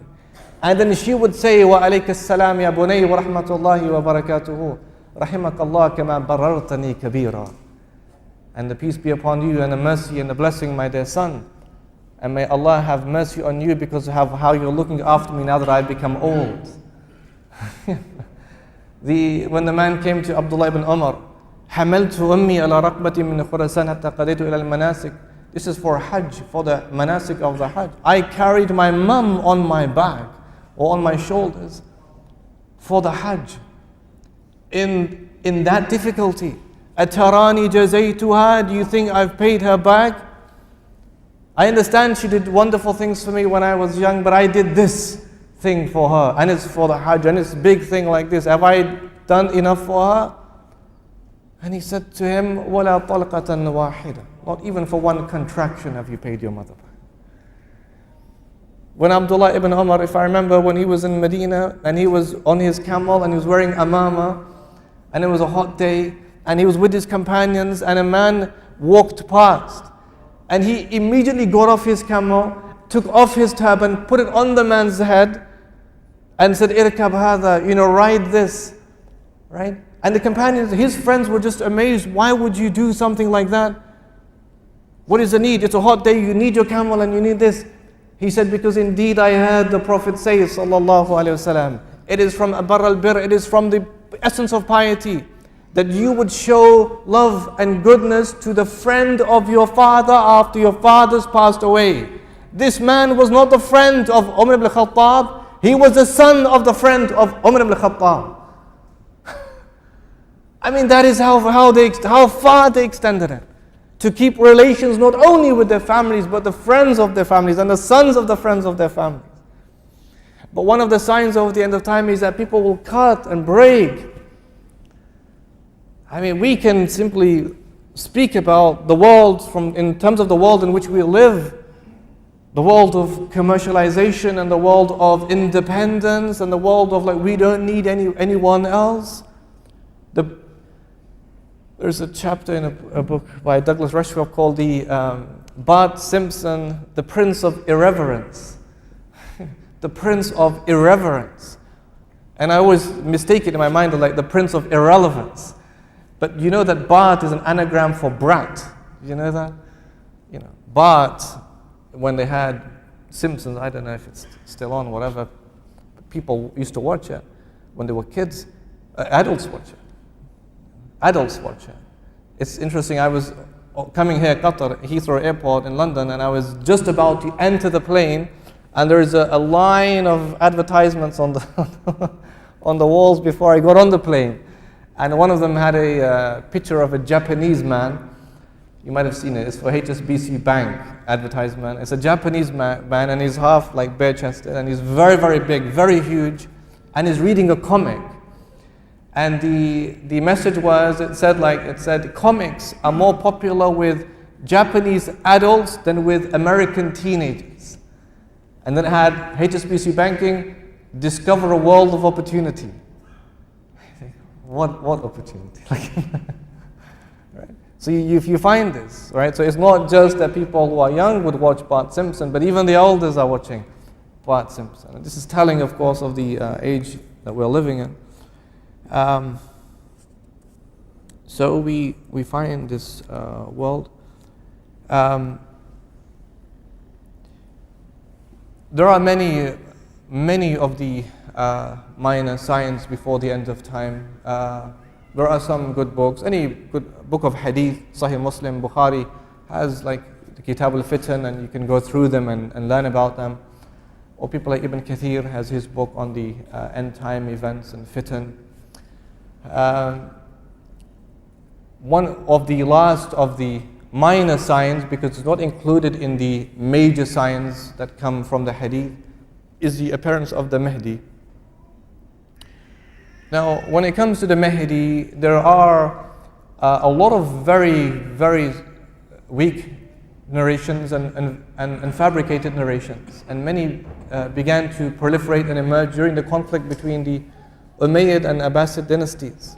And then she would say, Wa alayka assalam ya bunay wa rahmatullahi wa barakatuhu. Rahimakallah kama barartani kabira. And the peace be upon you and the mercy and the blessing, my dear son. And may Allah have mercy on you because of how you're looking after me now that I've become old. When the man came to Abdullah ibn Umar, حَمَلْتُ أُمِّي عَلَى رَقْبَةٍ مِّنْ خُرَسَانَ حَتَّى قَدَيْتُ إِلَى الْمَنَاسِكِ. This is for Hajj, for the manasik of the Hajj. I carried my mum on my back or on my shoulders for the Hajj. In that difficulty, أَتَرَانِي جَزَيْتُهَا, do you think I've paid her back? I understand she did wonderful things for me when I was young, but I did this thing for her, and it's for the Hajj, and it's a big thing like this. Have I done enough for her? And he said to him, وَلَا طَلْقَةً وَاحِدًا. Not even for one contraction have you paid your mother back. When Abdullah ibn Umar, if I remember, when he was in Medina, and he was on his camel, and he was wearing amama, and it was a hot day, and he was with his companions, and a man walked past, and he immediately got off his camel, took off his turban, put it on the man's head, and said, "Irkab hadha, ride this," right? And the companions, his friends, were just amazed. Why would you do something like that? What is the need? It's a hot day, you need your camel and you need this. He said, because indeed I heard the Prophet say, sallallahu alaihi wasallam, it is from abar al-bir, it is from the essence of piety, that you would show love and goodness to the friend of your father after your fathers passed away. This man was not the friend of Umar ibn Khattab, he was the son of the friend of Umar ibn Khattab. I mean, that is how far they extended it. To keep relations not only with their families, but the friends of their families and the sons of the friends of their families. But one of the signs of the end of time is that people will cut and break. I mean, we can simply speak about the world in terms of the world in which we live, the world of commercialization and the world of independence and the world of like we don't need anyone else. There's a chapter in a book by Douglas Rushkoff called Bart Simpson, the Prince of Irreverence. The Prince of Irreverence. And I always mistake it in my mind of like the Prince of Irrelevance. But you know that Bart is an anagram for brat. You know that? You know, Bart, when they had Simpsons, I don't know if it's still on, whatever, people used to watch it when they were kids. Adults watch it. Adults watch it. It's interesting, I was coming here, Qatar, Heathrow Airport in London, and I was just about to enter the plane, and there's a line of advertisements on the on the walls before I got on the plane. And one of them had a picture of a Japanese man. You might have seen it. It's for HSBC Bank advertisement. It's a Japanese man, and he's half like bare-chested, and he's very, very big, very huge, and he's reading a comic. And the message was, it said comics are more popular with Japanese adults than with American teenagers. And then it had HSBC Banking, discover a world of opportunity. What opportunity? Right? So you find this, right? So it's not just that people who are young would watch Bart Simpson, but even the elders are watching Bart Simpson. And this is telling, of course, of the age that we're living in. So we find this world. There are many of the minor signs before the end of time. There are some good books. Any good book of hadith, Sahih Muslim, Bukhari, has like the Kitab al-Fitan, and you can go through them and learn about them. Or people like Ibn Kathir has his book on the end time events and fitan. One of the last of the minor signs, because it's not included in the major signs that come from the hadith, is the appearance of the Mahdi. Now, when it comes to the Mahdi, there are a lot of very, very weak narrations and fabricated narrations, and many began to proliferate and emerge during the conflict between the Umayyad and Abbasid dynasties.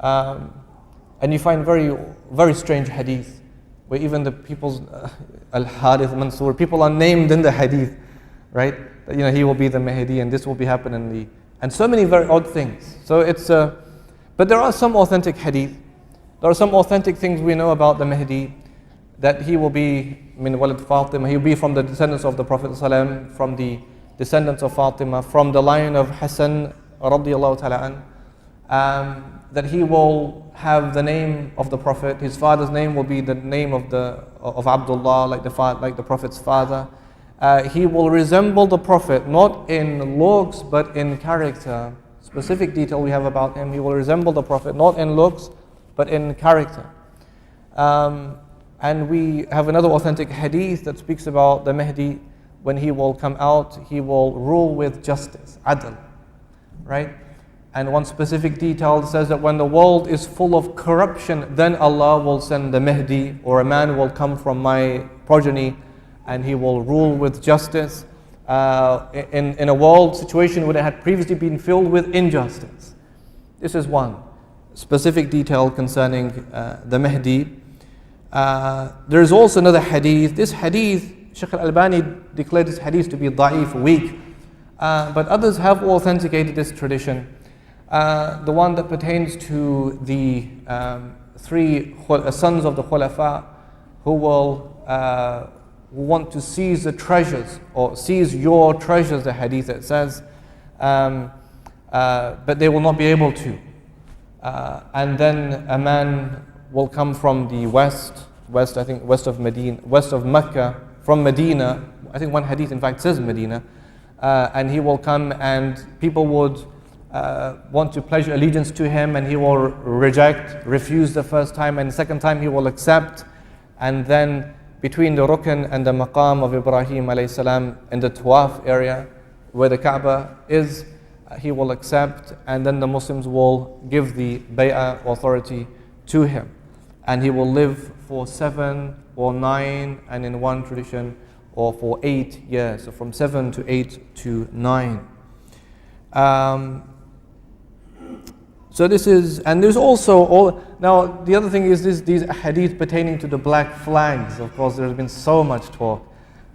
And you find very, very strange hadith, where even the people's Al-Harith, Mansur, people are named in the hadith, right? That, you know, he will be the Mahdi and this will be happening and so many very odd things. So it's, but there are some authentic hadith. There are some authentic things we know about the Mahdi, that he will be min walid Fatima, he will be from the descendants of the Prophet ﷺ, from the descendants of Fatima, from the line of Hassan radiyallahu ta'ala an, that he will have the name of the Prophet. His father's name will be the name of Abdullah, like the Prophet's father. He will resemble the Prophet, not in looks, but in character. Specific detail we have about him. He will resemble the Prophet, not in looks, but in character. And we have another authentic hadith that speaks about the Mahdi. When he will come out, he will rule with justice, adl, right? And one specific detail says that when the world is full of corruption, then Allah will send the Mahdi, or a man will come from my progeny, and he will rule with justice in a world situation where it had previously been filled with injustice. This is one specific detail concerning the Mahdi. There is also another hadith. This hadith, Shaykh al-Albani declared this hadith to be da'if, weak, but others have authenticated this tradition. The one that pertains to the three sons of the Khulafa who will want to seize the treasures, or seize your treasures, the hadith that says, but they will not be able to. And then a man will come from the west, I think west of Medina, west of Mecca, from Medina. I think one hadith in fact says Medina. And he will come and people would want to pledge allegiance to him, and he will refuse the first time, and the second time he will accept. And then between the Rukn and the Maqam of Ibrahim alayhi salam in the Tawaf area where the Kaaba is, he will accept, and then the Muslims will give the bay'ah authority to him. And he will live for 7 or 9, and in one tradition, or for 8 years. So from 7 to 8 to 9. So this is, and there's also all, now the other thing is these hadith pertaining to the black flags. Of course, there's been so much talk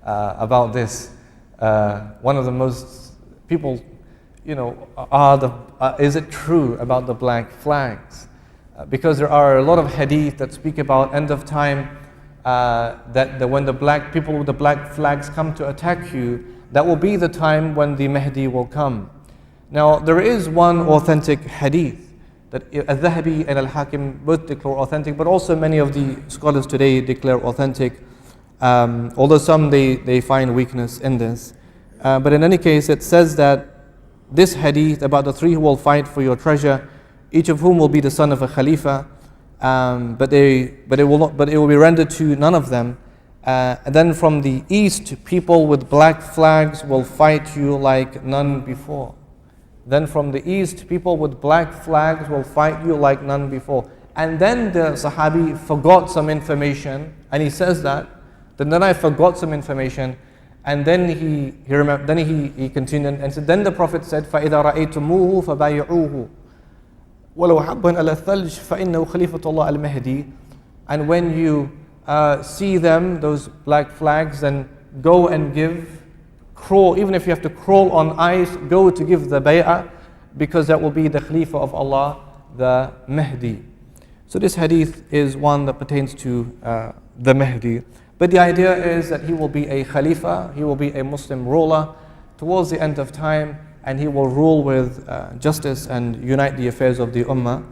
about this. One of the most, people, is it true about the black flags? Because there are a lot of hadith that speak about end of time, that when the black people with the black flags come to attack you, that will be the time when the Mahdi will come. Now, there is one authentic hadith that Al-Dhahabi and Al-Hakim both declare authentic, but also many of the scholars today declare authentic, although some they find weakness in this. But in any case, it says that this hadith about the 3 who will fight for your treasure, each of whom will be the son of a Khalifa, but it will be rendered to none of them. And then from the east, people with black flags will fight you like none before. Then from the east, people with black flags will fight you like none before. And then the Sahabi forgot some information, and he says that. Then I forgot some information, and then he remembered. Then he continued and said. Then the Prophet said, فَإِذَا رَأَيْتُمُوهُ فَبَايِعُوهُ وَلَوْ حَبًّا عَلَى الثَّلْجِ فَإِنَّهُ خَلِيفَةُ اللَّهِ الْمَهْدِي. And when you see them, those black flags, then go and crawl, even if you have to crawl on ice, go to give the bay'ah, because that will be the Khalifa of Allah, the Mahdi. So this hadith is one that pertains to the Mahdi. But the idea is that he will be a Khalifa, he will be a Muslim ruler towards the end of time, and he will rule with justice and unite the affairs of the Ummah.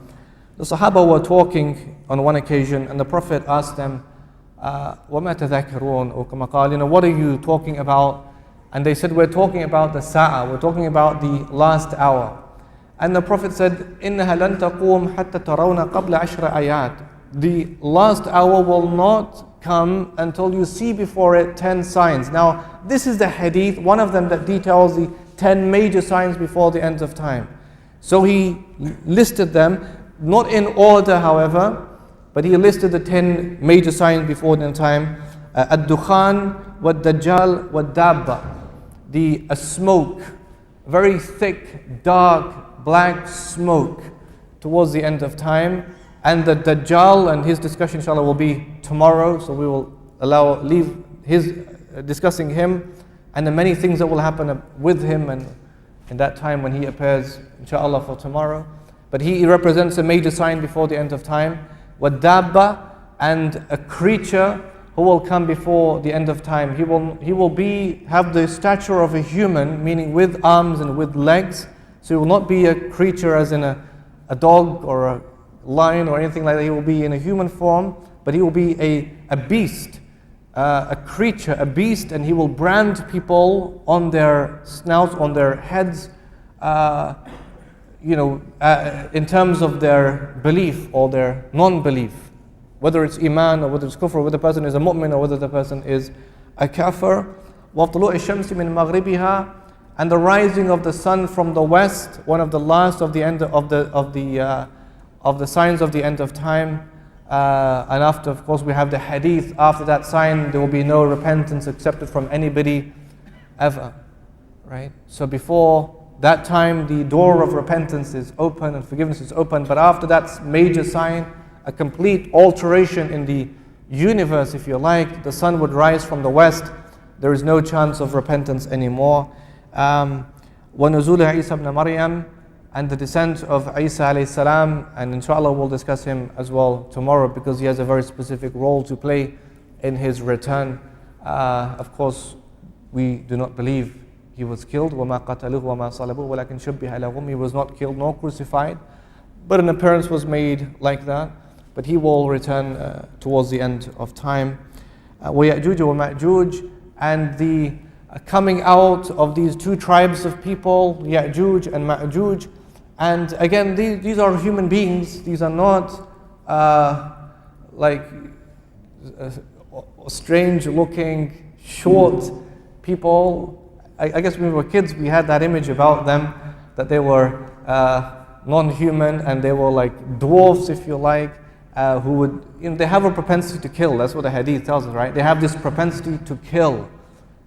The Sahaba were talking on one occasion, and the Prophet asked them, وَمَا تَذَكَرُونَ, or كما قال, what are you talking about? And they said, we're talking about the Sa'ah, we're talking about the last hour. And the Prophet said, إِنَّهَا لَن تَقُومْ حَتَّى تَرَوْنَ قَبْلَ عَشْرَ آيَاتٍ. The last hour will not come until you see before it 10 signs. Now, this is the hadith, one of them that details the 10 major signs before the end of time. So he listed them, not in order, however, but he listed the 10 major signs before the end of time. Ad-Dukhan, Wad-Dajjal, Wad-Dabba. A smoke, very thick, dark, black smoke towards the end of time. And the Dajjal, and his discussion inshallah will be tomorrow, so we will leave his discussing him and the many things that will happen with him and in that time when he appears inshallah for tomorrow. But he represents a major sign before the end of time. Wad-Dabba, and a creature who will come before the end of time. He will have the stature of a human, meaning with arms and with legs. So he will not be a creature as in a dog or a lion or anything like that. He will be in a human form, but he will be a beast, a creature, a beast, and he will brand people on their snouts, on their heads, in terms of their belief or their non-belief. Whether it's iman or whether it's kufr, whether the person is a mu'min or whether the person is a kafir. وَطْلُوعِ الشَّمْسِ مِنْ مَغْرِبِهَا, and the rising of the sun from the west, one of the last of the end of the signs of the end of time. And after, of course, we have the hadith. After that sign, there will be no repentance accepted from anybody ever. Right? So before that time, the door of repentance is open and forgiveness is open. But after that major sign, a complete alteration in the universe, if you like. The sun would rise from the west. There is no chance of repentance anymore. وَنُزُولِ عِيسَى ibn Maryam, and the descent of Isa alayhi salam, and inshallah we'll discuss him as well tomorrow because he has a very specific role to play in his return. Of course, we do not believe he was killed. وَمَا قَتَلُوهُ وَمَا صَلَبُوهُ وَلَكِنْ شُبِّهَ لَهُمْ. He was not killed nor crucified, but an appearance was made like that. But he will return towards the end of time. وَيَأْجُوجَ وَمَأْجُوجَ, and the coming out of these two tribes of people, Ya'juj and Ma'juj. And again, these are human beings. These are not like strange looking, short people. I guess when we were kids, we had that image about them, that they were non-human and they were like dwarfs, if you like, who would, they have a propensity to kill. That's what the hadith tells us, right? They have this propensity to kill.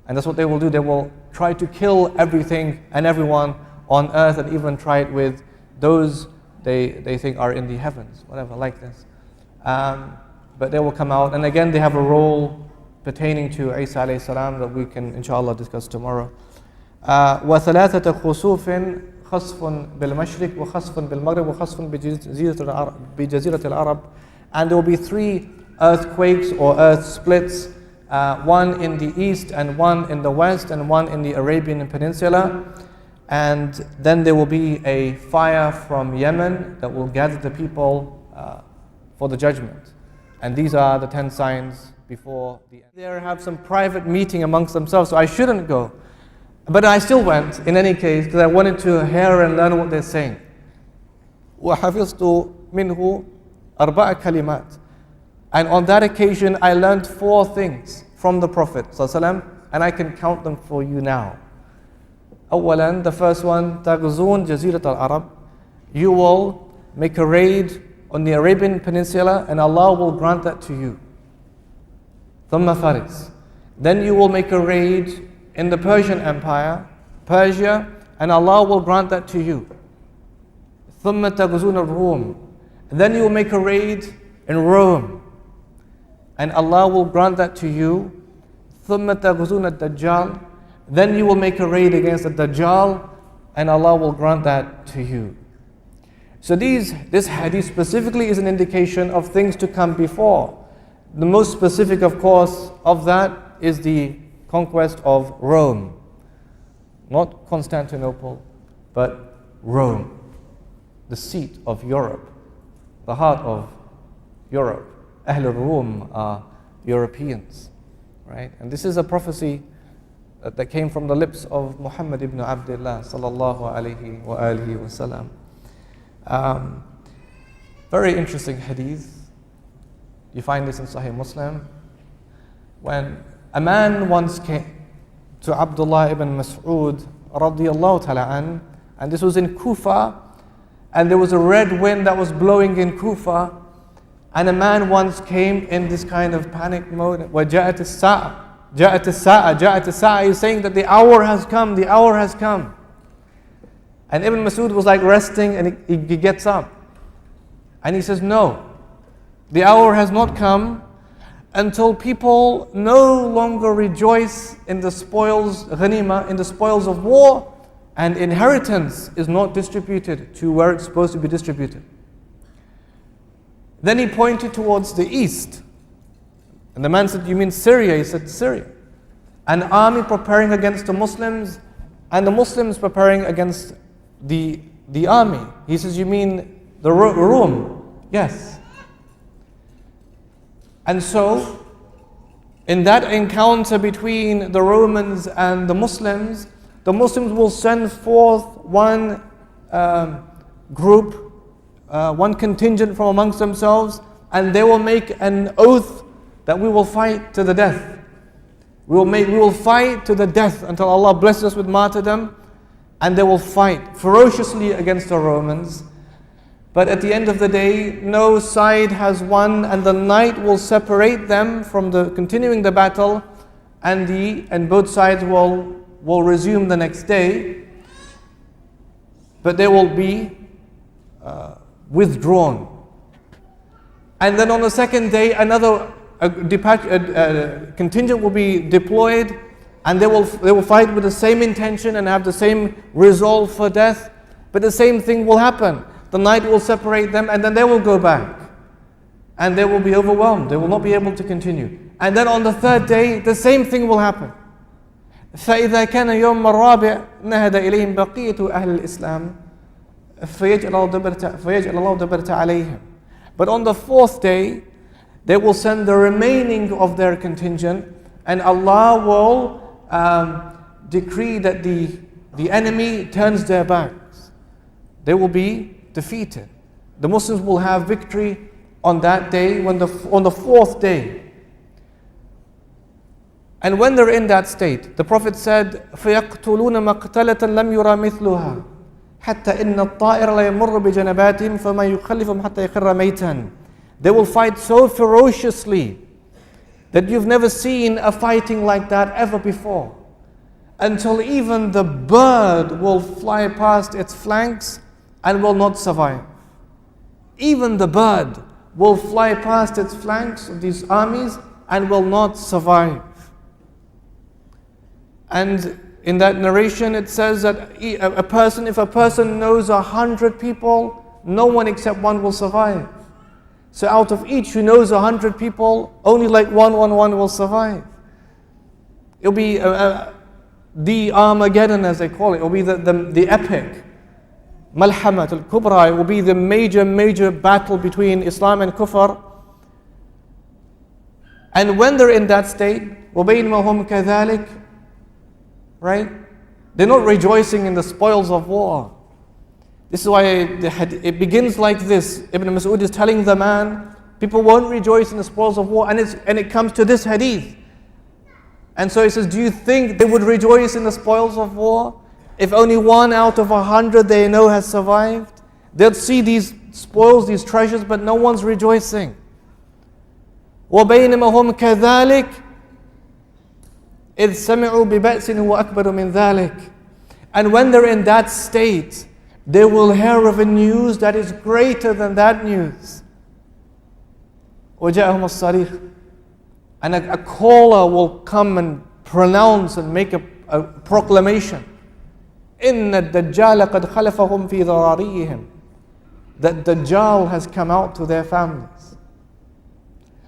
And that's what they will do. They will try to kill everything and everyone on earth, and even try it with those they think are in the heavens, whatever, like this. But they will come out, and again they have a role pertaining to Isa alayhi salam that we can inshallah discuss tomorrow. وَثَلَاثَةَ خُسُوفٍ خَصْفٌ بِالْمَشْرِقِ وَخَصْفٌ بِالْمَغْرِبِ وَخَصْفٌ بِجَزِيرَةِ الْعَرَبِ. And there will be 3 earthquakes or earth splits, one in the east and one in the west and one in the Arabian Peninsula. And then there will be a fire from Yemen that will gather the people for the judgment. And these are the 10 signs before the end. They have some private meeting amongst themselves, so I shouldn't go. But I still went in any case because I wanted to hear and learn what they're saying. وَحَفِظْتُ مِنْهُ أَرْبَعَ كَلِمَاتٍ. And on that occasion, I learned 4 things from the Prophet ﷺ, and I can count them for you now. أولاً, the first one, تَغْزُونَ جَزِيرَةَ الْعَرَبِ. You will make a raid on the Arabian Peninsula, and Allah will grant that to you. ثُمَّ فَارِسْ. Then you will make a raid in the Persian Empire, Persia, and Allah will grant that to you. ثُمَّ تَغْزُونَ الرُّومِ. Then you will make a raid in Rome, and Allah will grant that to you. ثُمَّ تَغْزُونَ الدَّجَّالِ. Then you will make a raid against the Dajjal, and Allah will grant that to you. So this hadith specifically is an indication of things to come before. The most specific, of course, of that is the conquest of Rome. Not Constantinople, but Rome, the seat of Europe, the heart of Europe. Ahl al-Rum are Europeans, right? And this is a prophecy that came from the lips of Muhammad ibn Abdullah sallallahu alayhi wa alihi wa sallam. Very interesting hadith. You find this in Sahih Muslim. When a man once came to Abdullah ibn Mas'ud radiyallahu ta'ala an, and this was in Kufa, and there was a red wind that was blowing in Kufa, and a man once came in this kind of panic mode. وَجَاءَتِ السَّاعَةِ جَاءَتِ السَّاعَةِ جَاءَتِ السَّاعَةِ. He's saying that the hour has come, the hour has come. And Ibn Mas'ud was like resting, and he gets up. And he says, no, the hour has not come until people no longer rejoice in the spoils, ghanima, in the spoils of war, and inheritance is not distributed to where it's supposed to be distributed. Then he pointed towards the east. And the man said, you mean Syria? He said, Syria. An army preparing against the Muslims, and the Muslims preparing against the army. He says, you mean the Rome? Yes. And so, in that encounter between the Romans and the Muslims will send forth one group, one contingent from amongst themselves, and they will make an oath that we will fight to the death. We will fight to the death until Allah blesses us with martyrdom, and they will fight ferociously against the Romans. But at the end of the day, no side has won, and the night will separate them from continuing the battle, and both sides will resume the next day. But they will be withdrawn. And then on the second day, another contingent will be deployed, and they will fight with the same intention and have the same resolve for death. But the same thing will happen. The night will separate them, and then they will go back, and they will be overwhelmed. They will not be able to continue. And then on the third day, the same thing will happen. فإذا كان يوم الرابع نهد إليهم بقية أهل الإسلام فَيَجْعَلَ اللَّهُ دَبَرْتَ عَلَيْهِمْ. But on the fourth day, they will send the remaining of their contingent, and Allah will decree that the enemy turns their backs. They will be defeated. The Muslims will have victory on that day, on the fourth day. And when they're in that state, the Prophet said, فَيَقْتُلُونَ مَقْتَلَةً لَمْ يُرَى مِثْلُهَا حَتَّى إِنَّ الطَّائِرَ لَيَمُرُّ بِجَنَبَاتِهِمْ فَمَا يُخَلِّفُهُمْ حَتَّى يَخِرَّ مَيْتًا. They will fight so ferociously that you've never seen a fighting like that ever before, until even the bird will fly past its flanks and will not survive. Even the bird will fly past its flanks of these armies and will not survive. And in that narration it says that if a person knows 100 people, no one except one will survive. So out of each who knows 100 people, only like one will survive. It'll be the Armageddon, as they call it. It will be the epic. Malhamat al-Kubra. It will be the major battle between Islam and Kufr. And when they're in that state, وَبَيْنَمَا هُمْ كَذَلِكَ, right? They're not rejoicing in the spoils of war. This is why it begins like this. Ibn Mas'ud is telling the man, people won't rejoice in the spoils of war, and it comes to this hadith. And so he says, do you think they would rejoice in the spoils of war if only 1 out of 100 they know has survived? They'll see these spoils, these treasures, but no one's rejoicing. وَبَيْنَمَا هُمْ كَذَلِكَ إِذْ سَمِعُوا بِبَأْسٍ هُوَ أَكْبَرُ مِنْ ذَلِكَ. And when they're in that state, they will hear of a news that is greater than that news. وَجَاءَهُمُ الصَّرِيخ. And a caller will come and pronounce and make a proclamation. إِنَّ الدَّجَّالَ قَدْ خَلَفَهُمْ فِي ذَرَارِيهِمْ. That Dajjal has come out to their families.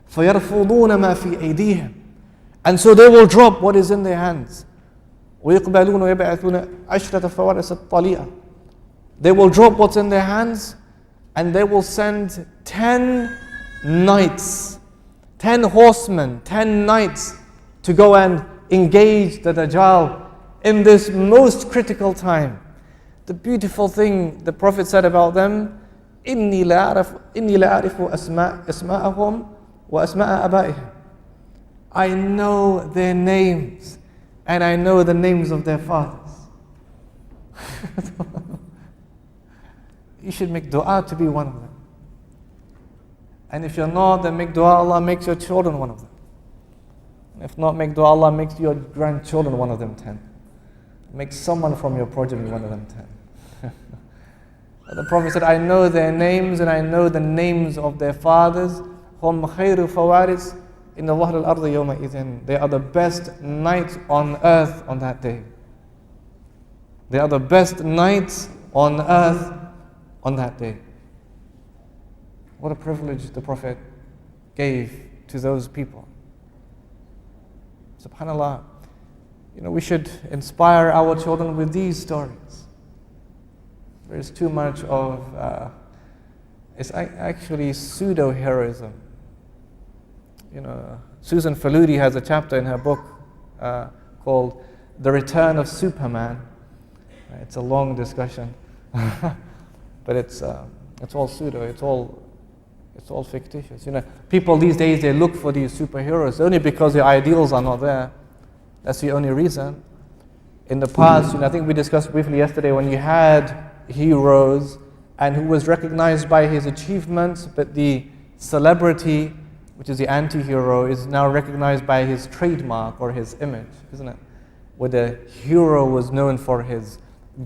فَيَرْفُضُونَ مَا فِي أَيْدِيهِمْ. And so they will drop what is in their hands. وَيُقْبَلُونَ وَيَبْعَثُونَ عَشْرَةَ فَوَارِسَ الطَّلِيئَةِ. They will drop what's in their hands, and they will send 10 knights, 10 horsemen, 10 knights to go and engage the Dajjal in this most critical time. The beautiful thing the Prophet said about them, إِنِّي لَأَعْرِفُ أَسْمَاءَهُمْ وَأَسْمَاءَ أَبَائِهِمْ. I know their names, and I know the names of their fathers. You should make dua to be one of them. And if you're not, then make dua, Allah makes your children one of them. If not, make dua, Allah makes your grandchildren one of them 10. Make someone from your progeny one of them 10. The Prophet said, I know their names and I know the names of their fathers. هُمْ خَيْرُ فَوَارِسْ إِنَّ ظَهْرَ الْأَرْضِ يَوْمَئِذٍ. They are the best knights on earth on that day. They are the best knights on earth on that day. What a privilege the Prophet gave to those people. SubhanAllah. We should inspire our children with these stories. There is too much of, it's actually pseudo-heroism. Susan Faludi has a chapter in her book called The Return of Superman. It's a long discussion. But it's all pseudo, it's all fictitious. People these days, they look for these superheroes only because their ideals are not there. That's the only reason. In the past, I think we discussed briefly yesterday, when you had heroes and who was recognized by his achievements, but the celebrity, which is the anti-hero, is now recognized by his trademark or his image, isn't it? Where the hero was known for his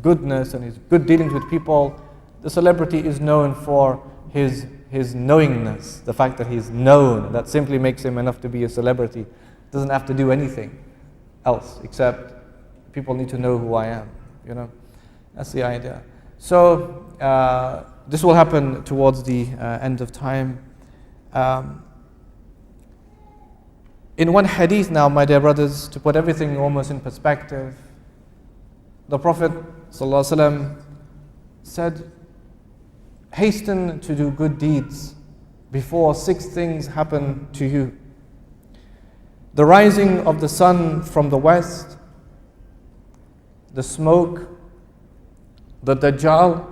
goodness and his good dealings with people, the celebrity is known for his knowingness, the fact that he's known. That simply makes him enough to be a celebrity. Doesn't have to do anything else except people need to know who I am. That's the idea. So this will happen towards the end of time. In one hadith now, my dear brothers, to put everything almost in perspective, the Prophet ﷺ said, hasten to do good deeds before 6 things happen to you. The rising of the sun from the west, the smoke, the Dajjal,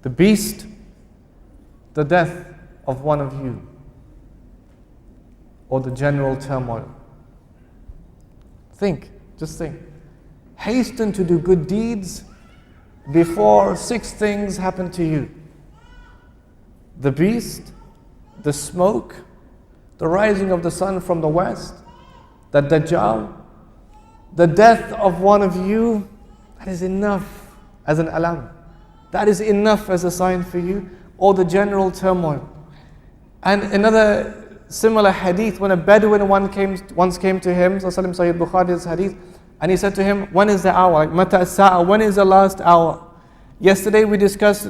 the beast, the death of one of you, or the general turmoil. Think, just think. Hasten to do good deeds before 6 things happen to you. The beast, the smoke, the rising of the sun from the west, the Dajjal, the death of one of you. That is enough as an alam. That is enough as a sign for you. Or the general turmoil. And another similar hadith, when a Bedouin once came to him, Sahih Bukhari's hadith, and he said to him, when is the hour? Like, Mata as-sa'a, when is the last hour? Yesterday we discussed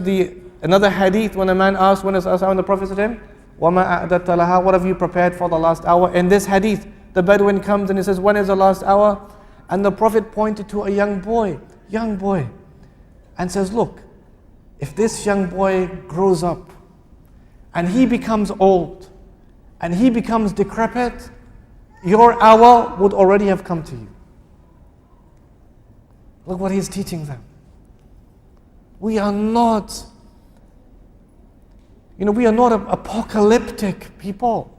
another hadith when a man asked, when is the last hour? And the Prophet said to him, وَمَا أَعْدَدْتَ لَهَا, what have you prepared for the last hour? In this hadith, the Bedouin comes and he says, when is the last hour? And the Prophet pointed to a young boy, and says, look, if this young boy grows up and he becomes old and he becomes decrepit, your hour would already have come to you. Look what he's teaching them. We are not apocalyptic people.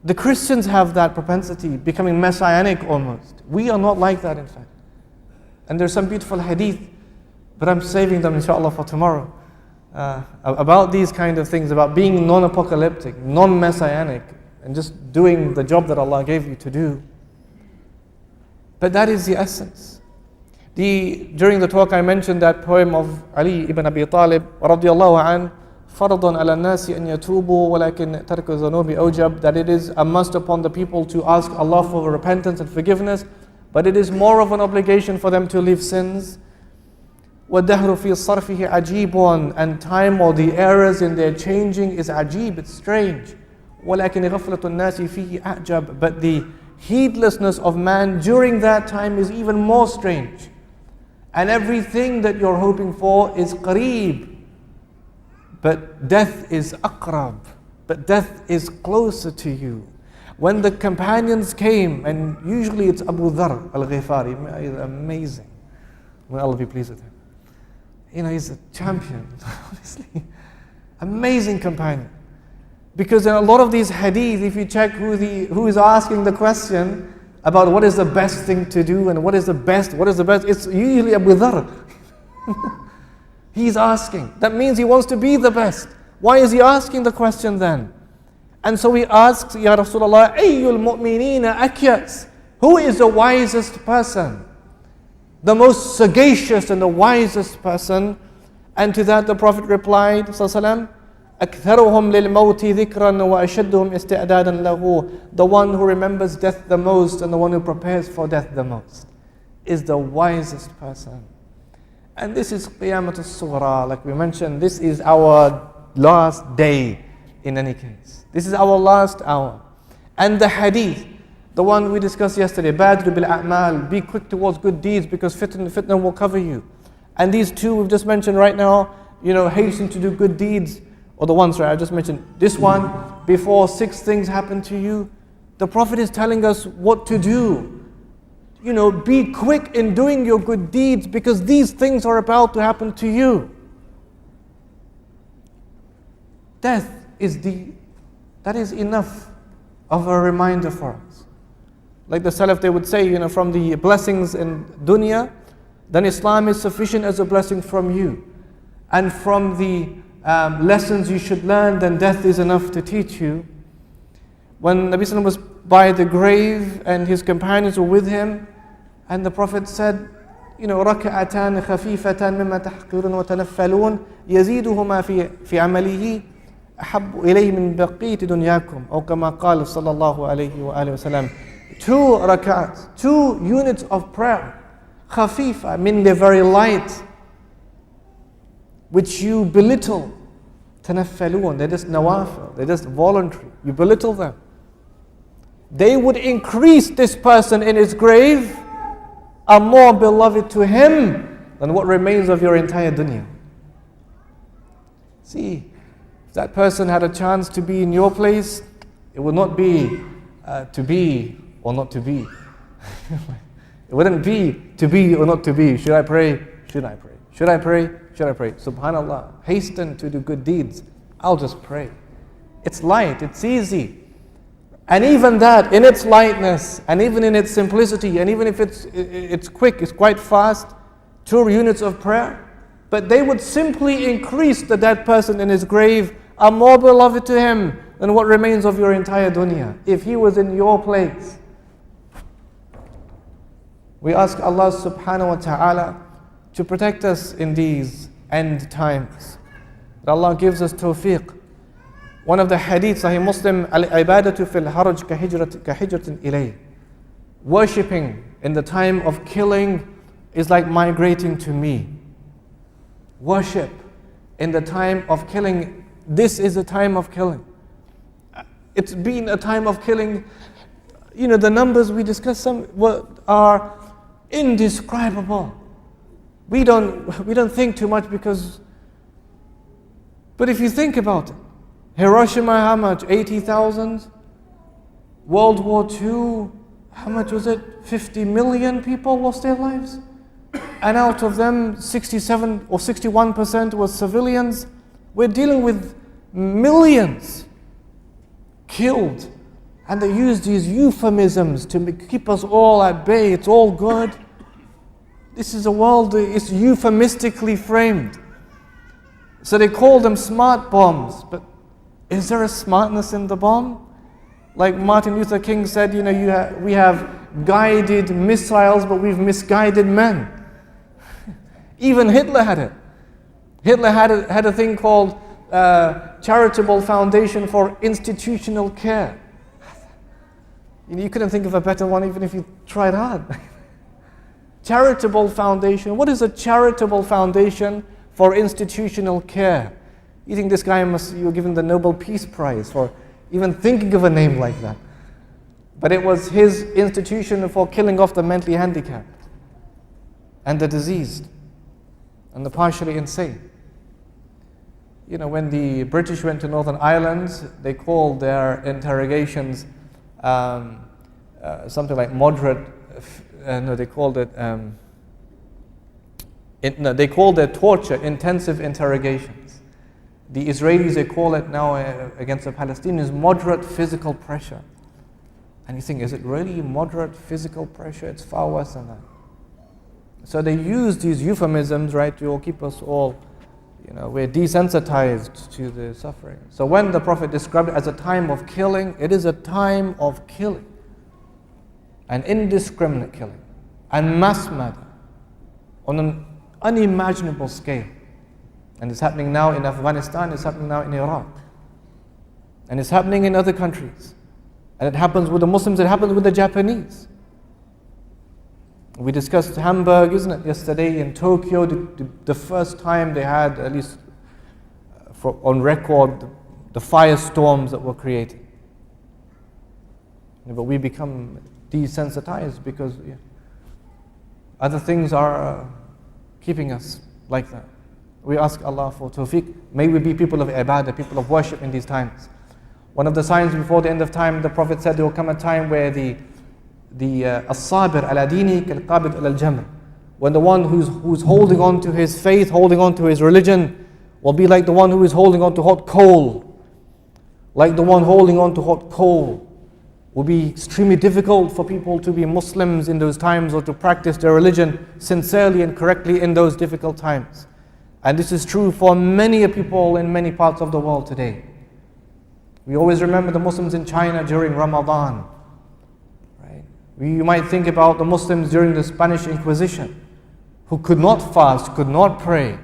The Christians have that propensity, becoming messianic almost. We are not like that, in fact. And there's some beautiful hadith, but I'm saving them inshallah for tomorrow, about these kind of things, about being non-apocalyptic, non-messianic, and just doing the job that Allah gave you to do. But that is the essence. During the talk I mentioned that poem of Ali ibn Abi Talib radiyallahu an, فَرْضٌ عَلَى النَّاسِ أَنْ يَتُوبُوا وَلَكِنْ تَرْكُ الذُّنُوبِ أَوْجَبُ, that it is a must upon the people to ask Allah for repentance and forgiveness, but it is more of an obligation for them to leave sins. وَالدَّهْرُ فِي صَرْفِهِ عَجِيبٌ, and time or the errors in their changing is ajib, it's strange. وَلَكِنْ غَفْلَةُ النَّاسِ فِيهِ أَعْجَبُ, but the heedlessness of man during that time is even more strange. And everything that you're hoping for is qareeb, but death is aqrab, but death is closer to you. When the companions came, and usually it's Abu Dharr al-Ghifari, he's amazing. May Allah be pleased with him. He's a champion, honestly. Amazing companion. Because in a lot of these hadith, if you check who is asking the question about what is the best thing to do and what is the best, it's usually Abu Dharr. He's asking. That means he wants to be the best. Why is he asking the question then? And so he asks, Ya Rasulullah, Ayyul mu'minina akyas, who is the wisest person? The most sagacious and the wisest person? And to that the Prophet replied, Sallallahu أكثرهم للموت ذكرا وأشدهم استعدادا له, the one who remembers death the most and the one who prepares for death the most is the wisest person. And this is Qiyamat al-Sughra, like we mentioned, this is our last day in any case. This is our last hour. And the hadith, the one we discussed yesterday, Badru bil a'mal, be quick towards good deeds because fitna will cover you. And these two we've just mentioned right now, hasten to do good deeds, or the ones, I just mentioned, this one, before 6 things happen to you. The Prophet is telling us what to do. Be quick in doing your good deeds because these things are about to happen to you. Death that is enough of a reminder for us. Like the Salaf, they would say, from the blessings in dunya, then Islam is sufficient as a blessing from you. And from the lessons you should learn, then death is enough to teach you. When Nabi Sallam was by the grave and his companions were with him, and the Prophet said, ركعتان خفيفتان مما تحقرون وتنفلون يزيدهما في عمله أحب إليه من بقية دنياكم أو كما قال صلى الله عليه وآله وسلم. 2 rak'ats, 2 units of prayer, khafifa, meaning they're very light, which you belittle. Tanaffalun, they're just nawafil, they're just voluntary. You belittle them. They would increase this person in his grave, are more beloved to him than what remains of your entire dunya. See, if that person had a chance to be in your place, it would not be to be or not to be. It wouldn't be to be or not to be. Should I pray? Should I pray? Should I pray? Should I pray? Subhanallah, hasten to do good deeds. I'll just pray. It's light, it's easy. And even that, in its lightness, and even in its simplicity, and even if it's quick, it's quite fast, 2 units of prayer, but they would simply increase the dead person in his grave, are more beloved to him than what remains of your entire dunya, if he was in your place. We ask Allah subhanahu wa ta'ala to protect us in these end times. That Allah gives us tawfiq. One of the hadith, Sahih Muslim, al-ibadatu fil haraj ka hijratin ilay. Worshipping in the time of killing is like migrating to me. Worship in the time of killing, this is a time of killing. It's been a time of killing. You know, the numbers we discussed are indescribable. We don't think too much but if you think about it, Hiroshima, how much? 80,000. World War II, how much was it? 50 million people lost their lives. And out of them, 67 or 61% was civilians. We're dealing with millions killed. And they use these euphemisms to keep us all at bay. It's all good. This is a world, it's euphemistically framed. So they call them smart bombs. But is there a smartness in the bomb? Like Martin Luther King said, you know, we have guided missiles, but we've misguided men. Even Hitler had it. Hitler had a thing called Charitable Foundation for Institutional Care. You couldn't think of a better one even if you tried hard. Charitable Foundation. What is a charitable foundation for institutional care? You think this guy you're given the Nobel Peace Prize for even thinking of a name like that. But it was his institution for killing off the mentally handicapped and the diseased and the partially insane. You know, when the British went to Northern Ireland, they called their interrogations something like moderate. They called their torture intensive interrogations. The Israelis, they call it now against the Palestinians moderate physical pressure. And you think, is it really moderate physical pressure? It's far worse than that. So they use these euphemisms, right, to keep us all, you know, we're desensitized to the suffering. So when the Prophet described it as a time of killing, it is a time of killing. An indiscriminate killing. And mass murder. On an unimaginable scale. And it's happening now in Afghanistan, it's happening now in Iraq. And it's happening in other countries. And it happens with the Muslims, it happens with the Japanese. We discussed Hamburg, isn't it, yesterday in Tokyo, the first time they had, at least on record, the firestorms that were created. But we become desensitized because other things are keeping us like that. We ask Allah for tawfiq. May we be people of ibadah, people of worship in these times. One of the signs before the end of time, the Prophet said there will come a time where the as-sabir ala dini kal-qabid al-jamr, when the one who's holding on to his faith, holding on to his religion, will be like the one who is holding on to hot coal. Like the one holding on to hot coal. Will be extremely difficult for people to be Muslims in those times or to practice their religion sincerely and correctly in those difficult times. And this is true for many people in many parts of the world today. We always remember the Muslims in China during Ramadan. Right? You might think about the Muslims during the Spanish Inquisition, who could not fast, could not pray,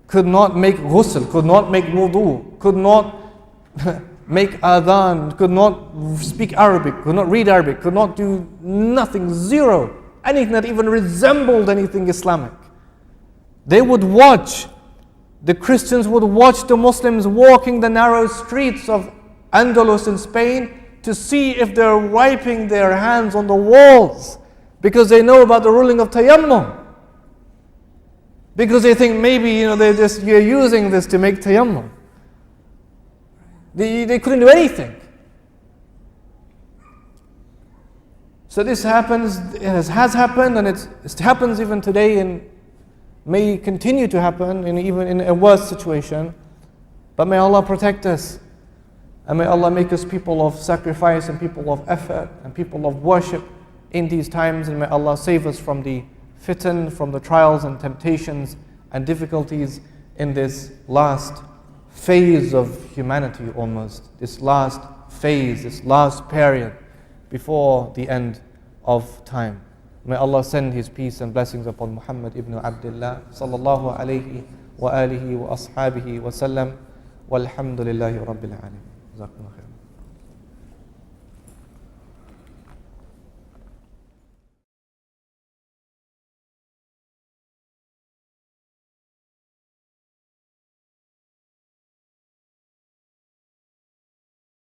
could not make ghusl, could not make wudu, could not make adhan, could not speak Arabic, could not read Arabic, could not do nothing, zero, anything that even resembled anything Islamic. They would watch, the Christians would watch the Muslims walking the narrow streets of Andalus in Spain to see if they're wiping their hands on the walls because they know about the ruling of tayammum. Because they think maybe, you're using this to make tayammum. They couldn't do anything. So this happens, it has happened, and it happens even today, and may continue to happen, even in a worse situation. But may Allah protect us, and may Allah make us people of sacrifice and people of effort and people of worship in these times, and may Allah save us from the fitan, from the trials and temptations and difficulties in this last phase of humanity almost, this last phase, this last period before the end of time. May Allah send His peace and blessings upon Muhammad ibn Abdullah sallallahu alayhi wa alihi wa ashabihi wa sallam, walhamdulillahi rabbil alamin. Jazakumullah khair.